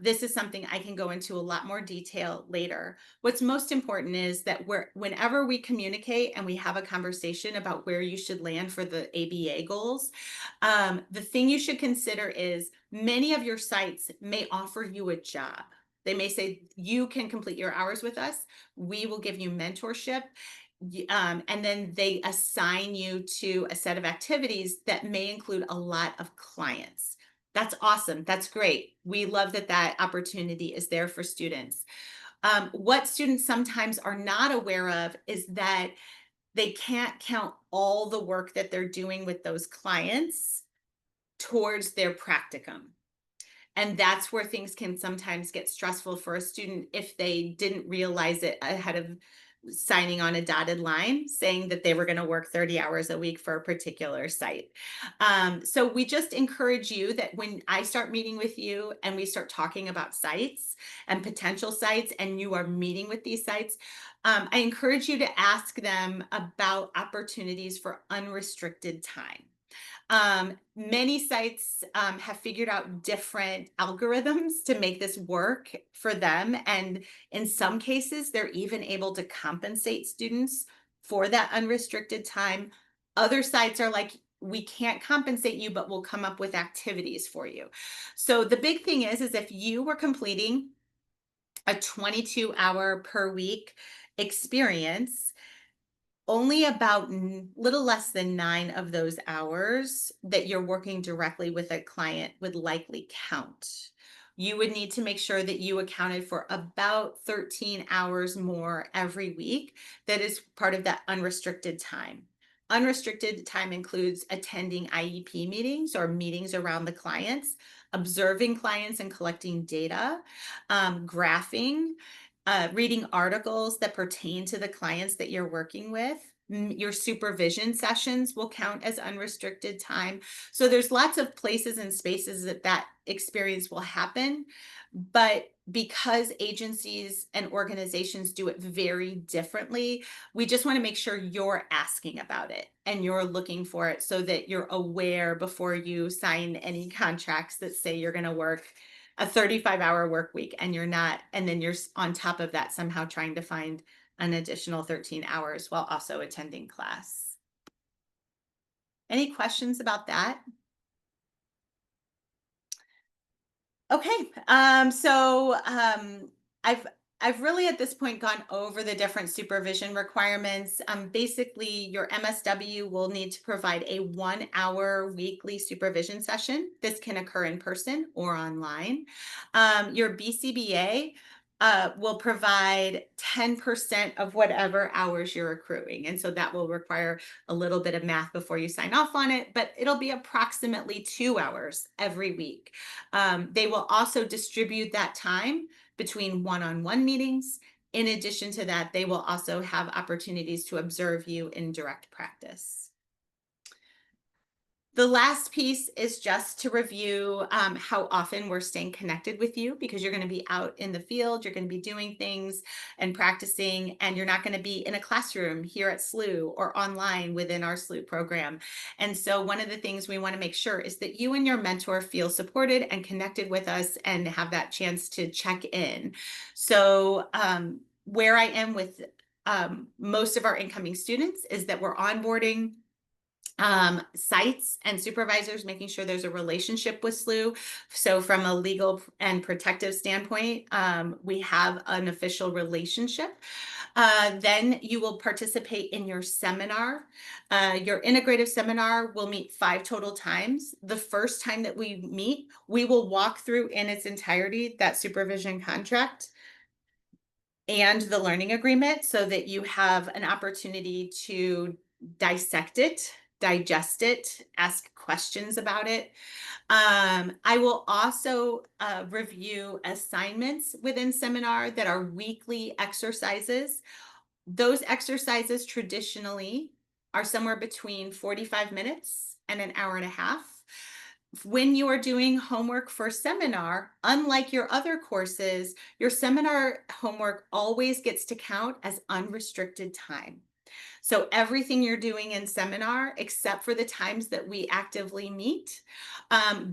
Speaker 6: this is something I can go into a lot more detail later. What's most important is that whenever we communicate and we have a conversation about where you should land for the ABA goals, the thing you should consider is many of your sites may offer you a job. They may say, you can complete your hours with us. We will give you mentorship. And then they assign you to a set of activities that may include a lot of clients. That's awesome. That's great. We love that that opportunity is there for students. What students sometimes are not aware of is that they can't count all the work that they're doing with those clients towards their practicum. And that's where things can sometimes get stressful for a student if they didn't realize it ahead of signing on a dotted line saying that they were going to work 30 hours a week for a particular site. So we just encourage you that when I start meeting with you and we start talking about sites and potential sites and you are meeting with these sites, I encourage you to ask them about opportunities for unrestricted time. Many sites have figured out different algorithms to make this work for them. And in some cases, they're even able to compensate students for that unrestricted time. Other sites are like, we can't compensate you, but we'll come up with activities for you. So the big thing is if you were completing a 22-hour per week experience, only about little less than 9 of those hours that you're working directly with a client would likely count. You would need to make sure that you accounted for about 13 hours more every week. That is part of that unrestricted time. Unrestricted time includes attending IEP meetings or meetings around the clients, observing clients and collecting data, graphing, reading articles that pertain to the clients that you're working with. Your supervision sessions will count as unrestricted time. So there's lots of places and spaces that experience will happen. But because agencies and organizations do it very differently, we just want to make sure you're asking about it and you're looking for it so that you're aware before you sign any contracts that say you're going to work a 35-hour work week and you're not, and then you're on top of that somehow trying to find an additional 13 hours while also attending class. Any questions about that? Okay, I've really at this point gone over the different supervision requirements. Basically, your MSW will need to provide a 1-hour weekly supervision session. This can occur in person or online. Your BCBA will provide 10% of whatever hours you're accruing. And so that will require a little bit of math before you sign off on it, but it'll be approximately 2 hours every week. They will also distribute that time between one-on-one meetings. In addition to that, they will also have opportunities to observe you in direct practice. The last piece is just to review how often we're staying connected with you, because you're going to be out in the field, you're going to be doing things and practicing, and you're not going to be in a classroom here at SLU or online within our SLU program. And so one of the things we want to make sure is that you and your mentor feel supported and connected with us and have that chance to check in. So where I am with most of our incoming students is that we're onboarding sites and supervisors, making sure there's a relationship with SLU. So from a legal and protective standpoint, we have an official relationship. Then you will participate in your seminar. Your integrative seminar will meet 5 total times. The first time that we meet, we will walk through in its entirety that supervision contract and the learning agreement so that you have an opportunity to dissect it, digest it, ask questions about it. I will also review assignments within seminar that are weekly exercises. Those exercises traditionally are somewhere between 45 minutes and an hour and a half. When you are doing homework for seminar, unlike your other courses, your seminar homework always gets to count as unrestricted time. So everything you're doing in seminar, except for the times that we actively meet,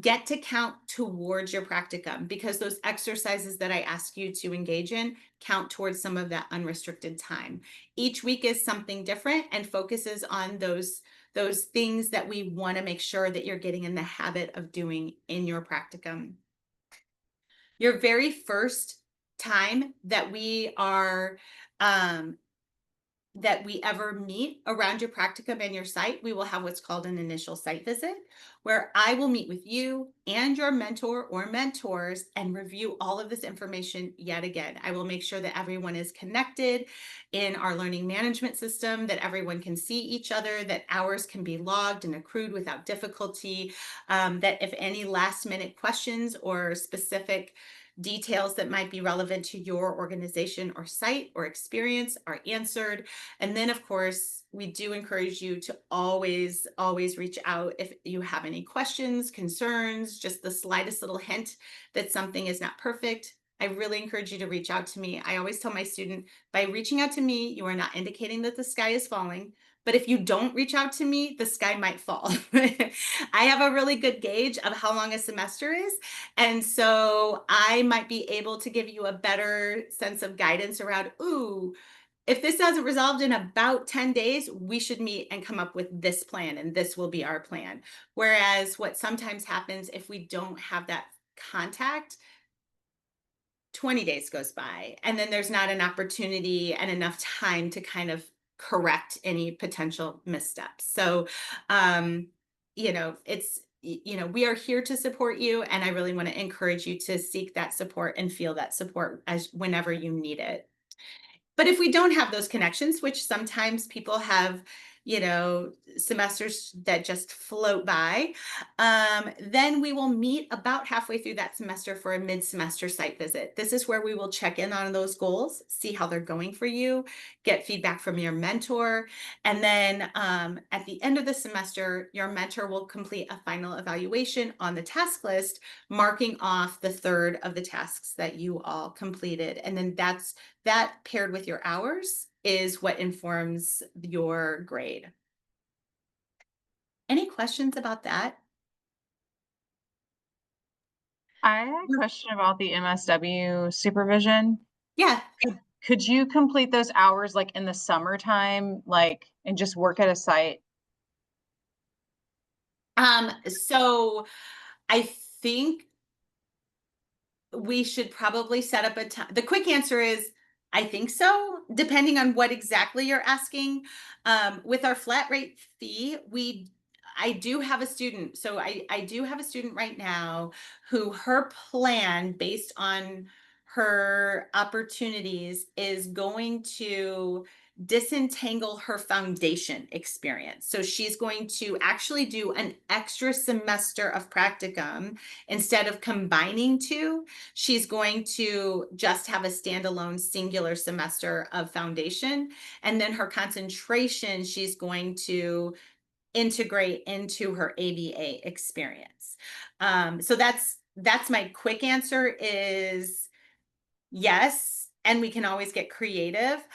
Speaker 6: get to count towards your practicum, because those exercises that I ask you to engage in count towards some of that unrestricted time. Each week is something different and focuses on those things that we want to make sure that you're getting in the habit of doing in your practicum. Your very first time that we are that we ever meet around your practicum and your site, we will have what's called an initial site visit, where I will meet with you and your mentor or mentors and review all of this information yet again. I will make sure that everyone is connected in our learning management system, that everyone can see each other, that hours can be logged and accrued without difficulty, that if any last minute questions or specific details that might be relevant to your organization or site or experience are answered. And then, of course, we do encourage you to always reach out if you have any questions, concerns, just the slightest little hint that something is not perfect. I really encourage you to reach out to me. I always tell my student, by reaching out to me, you are not indicating that the sky is falling. But if you don't reach out to me, the sky might fall. I have a really good gauge of how long a semester is. And so I might be able to give you a better sense of guidance around, ooh, if this hasn't resolved in about 10 days, we should meet and come up with this plan, and this will be our plan. Whereas what sometimes happens if we don't have that contact, 20 days goes by, and then there's not an opportunity and enough time to kind of correct any potential missteps. So, we are here to support you, and I really want to encourage you to seek that support and feel that support as whenever you need it. But if we don't have those connections, which sometimes people have, semesters that just float by, then we will meet about halfway through that semester for a mid-semester site visit. This is where we will check in on those goals, see how they're going for you, get feedback from your mentor. And then at the end of the semester, your mentor will complete a final evaluation on the task list, marking off the third of the tasks that you all completed. And then that paired with your hours is what informs your grade. Any questions about that?
Speaker 10: I had a question about the MSW supervision.
Speaker 6: Yeah.
Speaker 10: Could you complete those hours like in the summertime, like, and just work at a site?
Speaker 6: So I think we should probably set up a time. The quick answer is I think so, depending on what exactly you're asking. With our flat rate fee, I do have a student. So I do have a student right now who her plan based on her opportunities is going to disentangle her foundation experience. So she's going to actually do an extra semester of practicum instead of combining two. She's going to just have a standalone singular semester of foundation. And then her concentration, she's going to integrate into her ABA experience. So that's my quick answer is yes. And we can always get creative.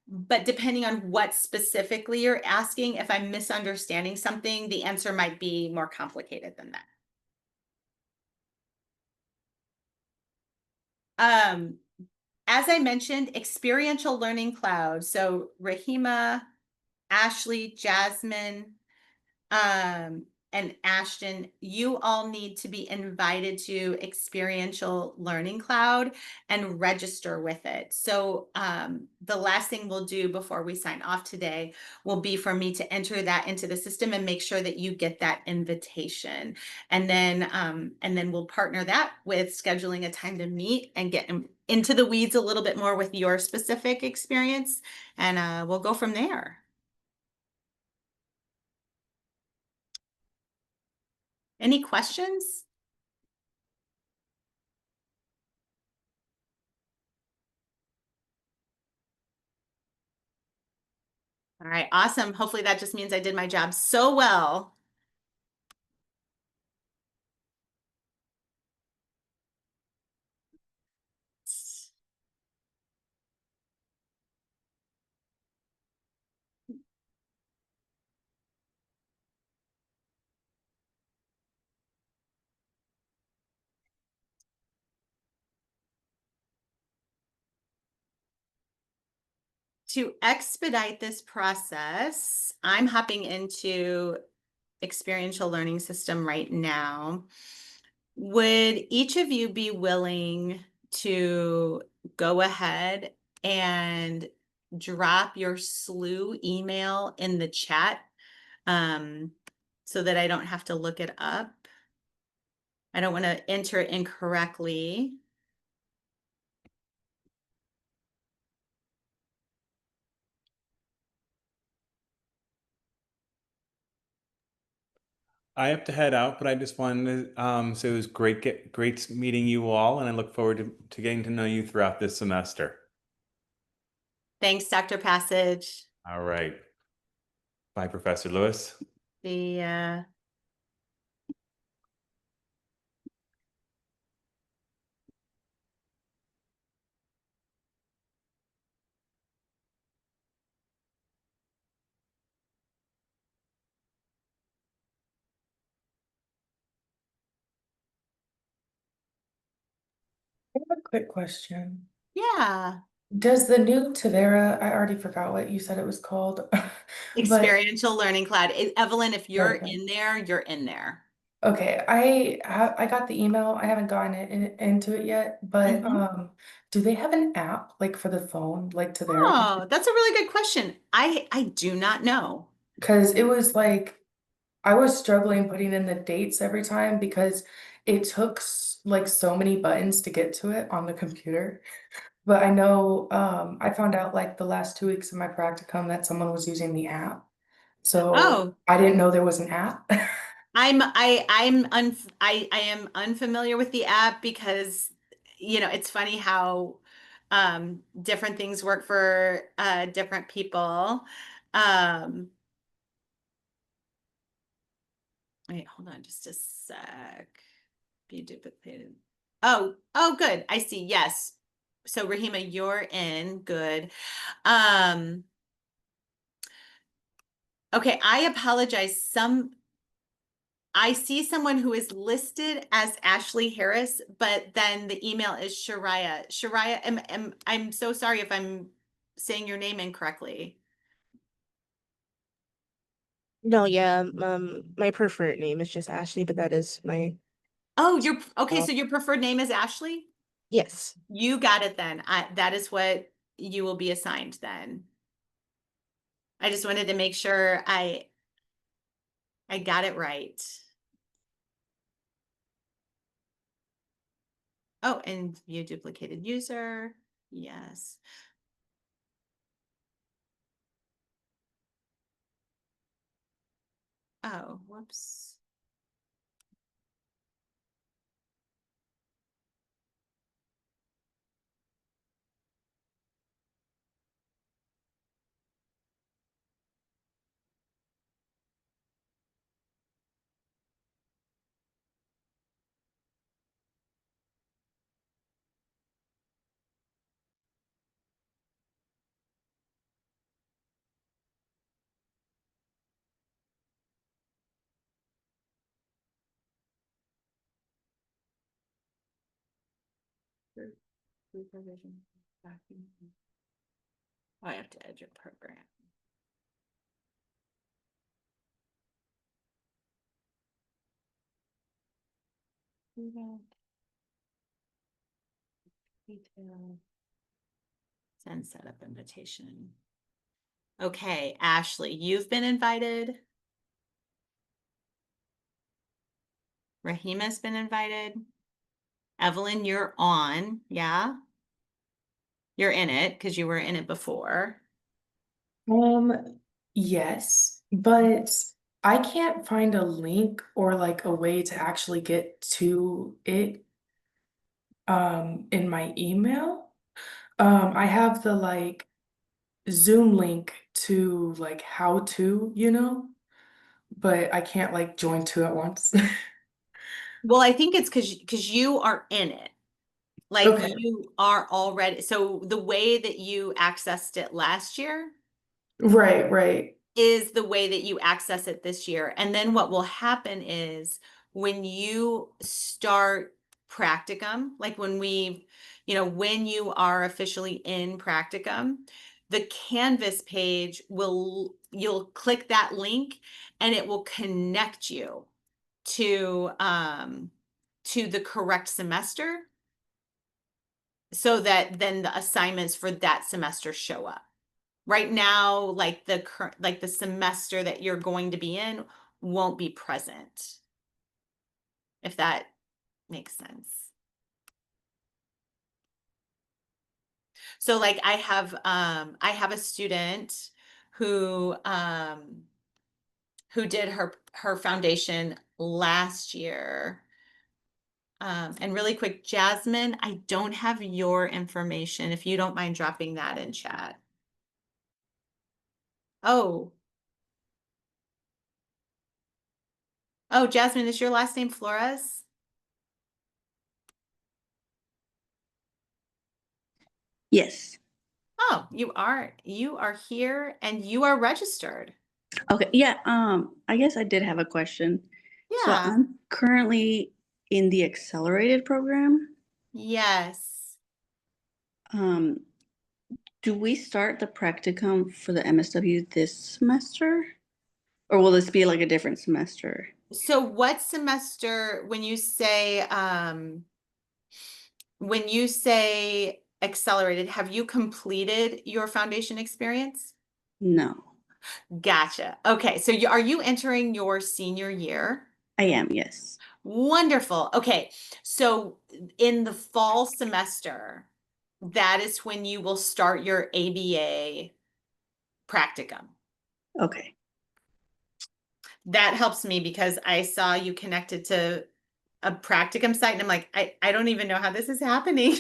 Speaker 6: But depending on what specifically you're asking, if I'm misunderstanding something, the answer might be more complicated than that. As I mentioned, experiential learning cloud. So Rahima, Ashley, Jasmine, and Ashton, you all need to be invited to Experiential Learning Cloud and register with it. So the last thing we'll do before we sign off today will be for me to enter that into the system and make sure that you get that invitation. And then we'll partner that with scheduling a time to meet and get into the weeds a little bit more with your specific experience. And we'll go from there. Any questions? All right, awesome. Hopefully that just means I did my job so well. To expedite this process, I'm hopping into experiential learning system right now. Would each of you be willing to go ahead and drop your SLU email in the chat so that I don't have to look it up? I don't want to enter it incorrectly.
Speaker 4: I have to head out, but I just wanted to say it was great meeting you all, and I look forward to getting to know you throughout this semester.
Speaker 6: Thanks, Dr. Passage.
Speaker 4: All right. Bye, Professor Lewis.
Speaker 6: The
Speaker 12: I have a quick question.
Speaker 6: yeah,
Speaker 12: Does the new Tavera, I already forgot what you said it was called, but
Speaker 6: experiential learning cloud. Evelyn, if you're
Speaker 12: okay.
Speaker 6: in there, you're in there.
Speaker 12: Okay, I got the email. I haven't gotten into it yet, but
Speaker 6: Mhm.
Speaker 12: do they have an app like for the phone, like Tavera?
Speaker 6: Oh, that's a really good question. I do not know.
Speaker 12: Because it was like I was struggling putting in the dates every time because it took like so many buttons to get to it on the computer. But I know I found out like the last 2 weeks of my practicum that someone was using the app. So
Speaker 6: Oh,
Speaker 12: I didn't know there was an app.
Speaker 6: I am unfamiliar with the app because it's funny how different things work for different people. Wait, hold on just a sec. Be duplicated. Oh, good. I see. Yes. So Rahima, you're in. Good. Okay, I apologize. I see someone who is listed as Ashley Harris, but then the email is Shariah. Shariah, I'm so sorry if I'm saying your name incorrectly.
Speaker 13: No, yeah, my preferred name is just Ashley, but that is my
Speaker 6: Oh, okay. So your preferred name is Ashley?
Speaker 13: yes.
Speaker 6: You got it then. That is what you will be assigned then. I just wanted to make sure I got it right. Oh, and view duplicated user. Yes. Oh, whoops. Supervision document. Oh, I have to edit your program. Detail. Send setup invitation. Okay, Ashley, you've been invited. Rahima's been invited. Evelyn, you're on. Yeah. You're in it because you were in it before.
Speaker 12: Yes, but I can't find a link or like a way to actually get to it in my email. I have the like Zoom link to like how to, but I can't like join two at once.
Speaker 6: Well, I think it's because you are in it. Like
Speaker 12: Okay.
Speaker 6: you are already, so the way that you accessed it last year
Speaker 12: Right, right.
Speaker 6: is the way that you access it this year. And then what will happen is when you start practicum, like when you are officially in practicum, the Canvas page you'll click that link and it will connect you to the correct semester so that then the assignments for that semester show up. Right now, like the semester that you're going to be in won't be present, if that makes sense. So like I have a student who did her foundation last year. And really quick, Jasmine, I don't have your information. If you don't mind dropping that in chat. Oh. Oh, Jasmine, is your last name Flores?
Speaker 14: Yes.
Speaker 6: Oh, you are here and you are registered.
Speaker 14: Okay. Yeah. I guess I did have a question. So
Speaker 6: Yeah.
Speaker 14: I'm currently in the accelerated program.
Speaker 6: Yes.
Speaker 14: Um, do we start the practicum for the MSW this semester? Or will this be like a different semester?
Speaker 6: So what semester, when you say accelerated, have you completed your foundation experience?
Speaker 14: No,
Speaker 6: Gotcha. Okay. So are you entering your senior year?
Speaker 14: I am, yes.
Speaker 6: Wonderful. Okay. So in the fall semester, that is when you will start your ABA practicum.
Speaker 14: Okay.
Speaker 6: That helps me because I saw you connected to a practicum site and I'm like, I don't even know how this is happening.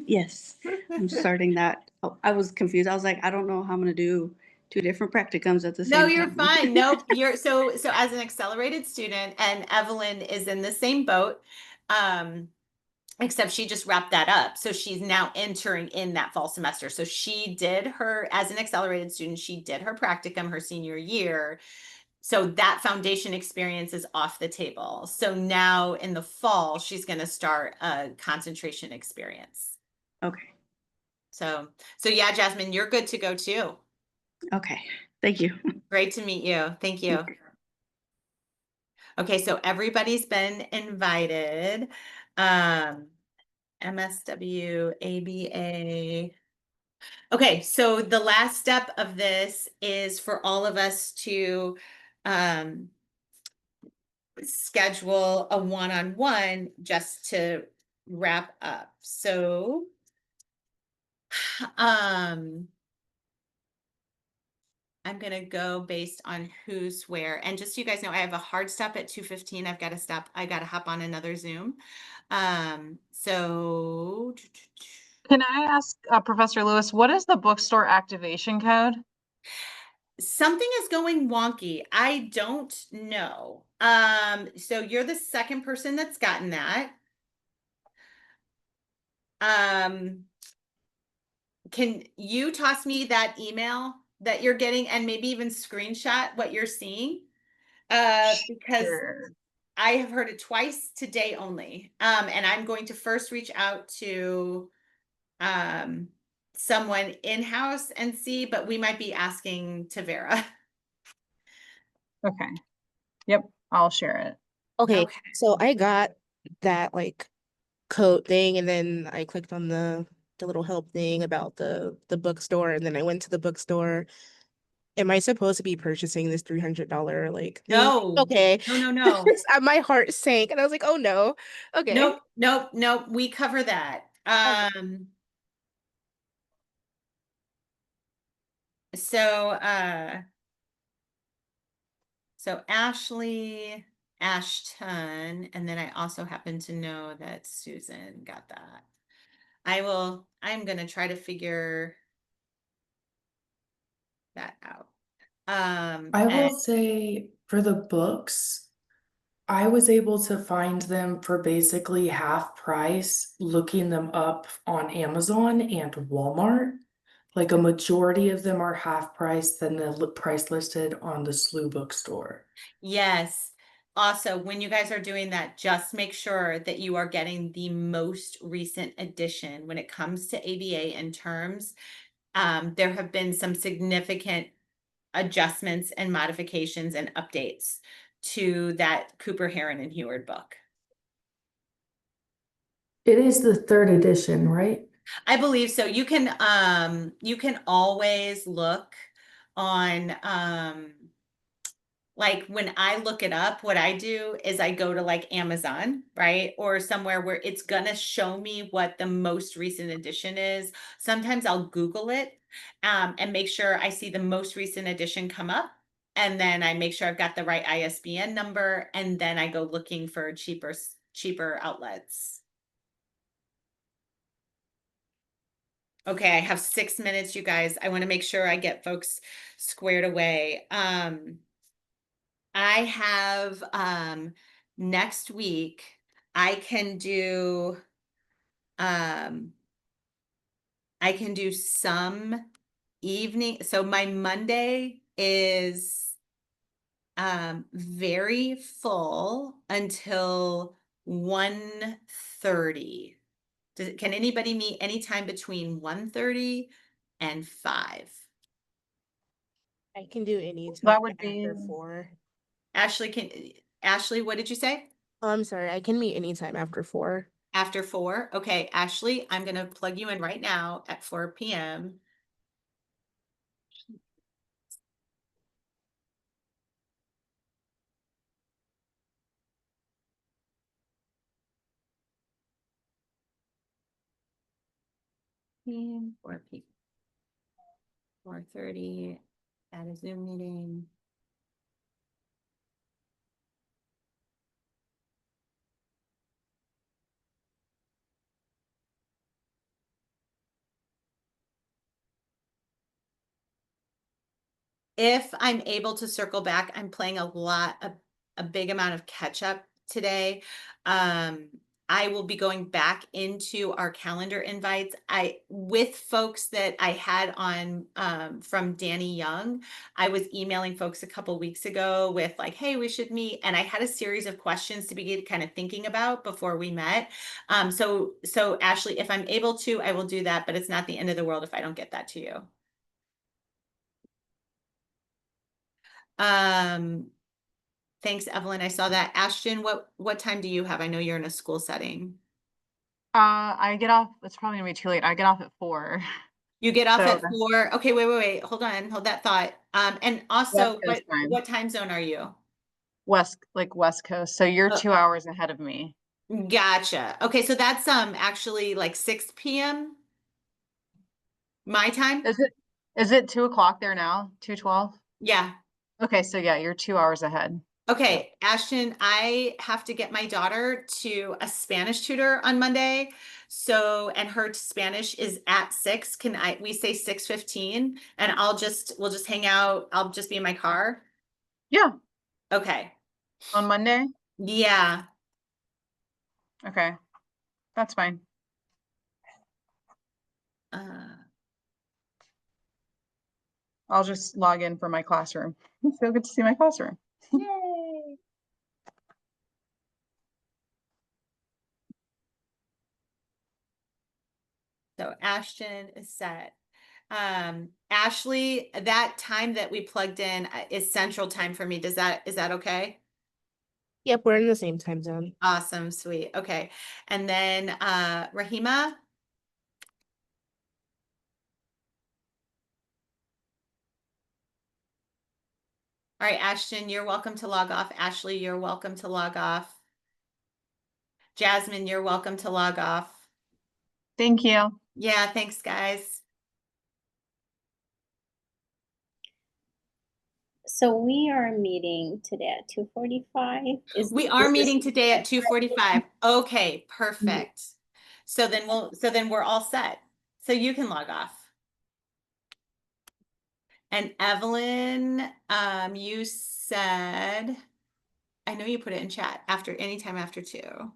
Speaker 14: Yes, I'm starting that. Oh, I was confused. I was like, I don't know how I'm gonna do two different practicums at the
Speaker 6: No,
Speaker 14: same
Speaker 6: you're
Speaker 14: time.
Speaker 6: fine. Nope. You're so as an accelerated student, and Evelyn is in the same boat. Except she just wrapped that up. So she's now entering in that fall semester. So she did as an accelerated student, she did her practicum her senior year. So that foundation experience is off the table. So now in the fall, she's going to start a concentration experience.
Speaker 14: Okay.
Speaker 6: So yeah, Jasmine, you're good to go too.
Speaker 14: Okay. Thank you.
Speaker 6: Great to meet you. Thank you. Okay, so everybody's been invited. MSW, ABA. Okay, so the last step of this is for all of us to schedule a one-on-one just to wrap up. So I'm gonna go based on who's where. And just so you guys know, I have a hard stop at 2:15. I've got to stop. I got to hop on another Zoom. So
Speaker 10: Can I ask Professor Lewis, what is the bookstore activation code?
Speaker 6: something is going wonky. I don't know. So you're the second person that's gotten that. Can you toss me that email that you're getting and maybe even screenshot what you're seeing? Because
Speaker 10: Sure.
Speaker 6: I have heard it twice today only. And I'm going to first reach out to someone in-house and see, but we might be asking Tavera.
Speaker 10: Okay. Yep, I'll share it.
Speaker 13: Okay,
Speaker 6: Okay.
Speaker 13: so I got that like code thing, and then I clicked on the little help thing about the bookstore, and then I went to the bookstore. Am I supposed to be purchasing this $300 like thing?
Speaker 6: No.
Speaker 13: Okay.
Speaker 6: No.
Speaker 13: My heart sank, and I was like, oh no. Okay.
Speaker 6: Nope. We cover that.
Speaker 13: Okay.
Speaker 6: So Ashley, Ashton, and then I also happen to know that Susan got that. I'm gonna try to figure that out.
Speaker 12: I will
Speaker 6: and-
Speaker 12: say for the books, I was able to find them for basically half price, looking them up on Amazon and Walmart. Like a majority of them are half price than the price listed on the SLU bookstore.
Speaker 6: Yes. Also, when you guys are doing that, just make sure that you are getting the most recent edition when it comes to ABA and terms. There have been some significant adjustments and modifications and updates to that Cooper, Heron, and Heward book.
Speaker 12: It is the 3rd edition, right?
Speaker 6: I believe so. You can always look on like when I look it up, what I do is I go to like Amazon, right? Or somewhere where it's gonna show me what the most recent edition is. Sometimes I'll Google it and make sure I see the most recent edition come up. And then I make sure I've got the right ISBN number, and then I go looking for cheaper outlets. Okay, I have 6 minutes, you guys. I want to make sure I get folks squared away. I have next week I can do some evening. So my Monday is very full until 1:30. Can anybody meet anytime between 1:30 and 5?
Speaker 13: I can do any time
Speaker 10: That would be
Speaker 13: after 4.
Speaker 6: Ashley, what did you say?
Speaker 13: Oh, I'm sorry. I can meet anytime after 4.
Speaker 6: After 4? Okay, Ashley, I'm gonna plug you in right now at 4 p.m. PM, 4 p. 4:30 at a Zoom meeting. If I'm able to circle back, I'm playing a big amount of catch up today. I will be going back into our calendar invites. With folks that I had on from Danny Young, I was emailing folks a couple weeks ago with like, hey, we should meet. And I had a series of questions to begin kind of thinking about before we met. So Ashley, if I'm able to, I will do that, but it's not the end of the world if I don't get that to you. Thanks, Evelyn. I saw that. Ashton, what time do you have? I know you're in a school setting.
Speaker 10: I get off, it's probably gonna be too late. I get off at 4.
Speaker 6: You get off
Speaker 10: So
Speaker 6: at 4. Okay, wait. Hold on. Hold that thought. And also,
Speaker 10: West Coast time.
Speaker 6: what time zone are you?
Speaker 10: West Coast. So you're
Speaker 6: Oh.
Speaker 10: 2 hours ahead of me.
Speaker 6: Gotcha. Okay, so that's actually like 6 p.m. my time.
Speaker 10: Is it 2 o'clock there now? 2:12?
Speaker 6: Yeah.
Speaker 10: Okay, so yeah, you're 2 hours ahead.
Speaker 6: Okay, Ashton, I have to get my daughter to a Spanish tutor on Monday. So, and her Spanish is at 6. We say 6:15, and we'll just hang out. I'll just be in my car.
Speaker 10: Yeah.
Speaker 6: Okay.
Speaker 10: On Monday?
Speaker 6: Yeah.
Speaker 10: Okay. That's fine. I'll just log in for my classroom. So good to see my classroom.
Speaker 6: Yay. So Ashton is set. Ashley, that time that we plugged in is Central Time for me. Is that okay?
Speaker 13: Yep, we're in the same time zone.
Speaker 6: Awesome, sweet. Okay. And then Rahima. All right, Ashton, you're welcome to log off. Ashley, you're welcome to log off. Jasmine, you're welcome to log off.
Speaker 10: Thank you.
Speaker 6: Yeah, thanks, guys.
Speaker 9: So we are meeting today at 2:45.
Speaker 6: We are meeting today at 2:45. Okay, perfect. So then we're all set. So you can log off. And Evelyn, you said, I know you put it in chat, after anytime after 2. All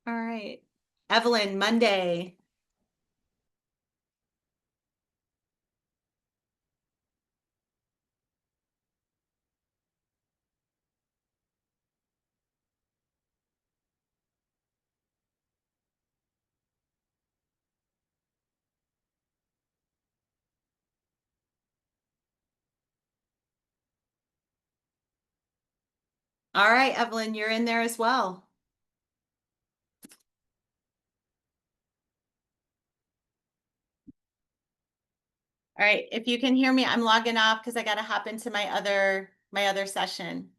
Speaker 6: right. Evelyn, Monday. All right, Evelyn, you're in there as well. All right, if you can hear me, I'm logging off because I got to hop into my other session.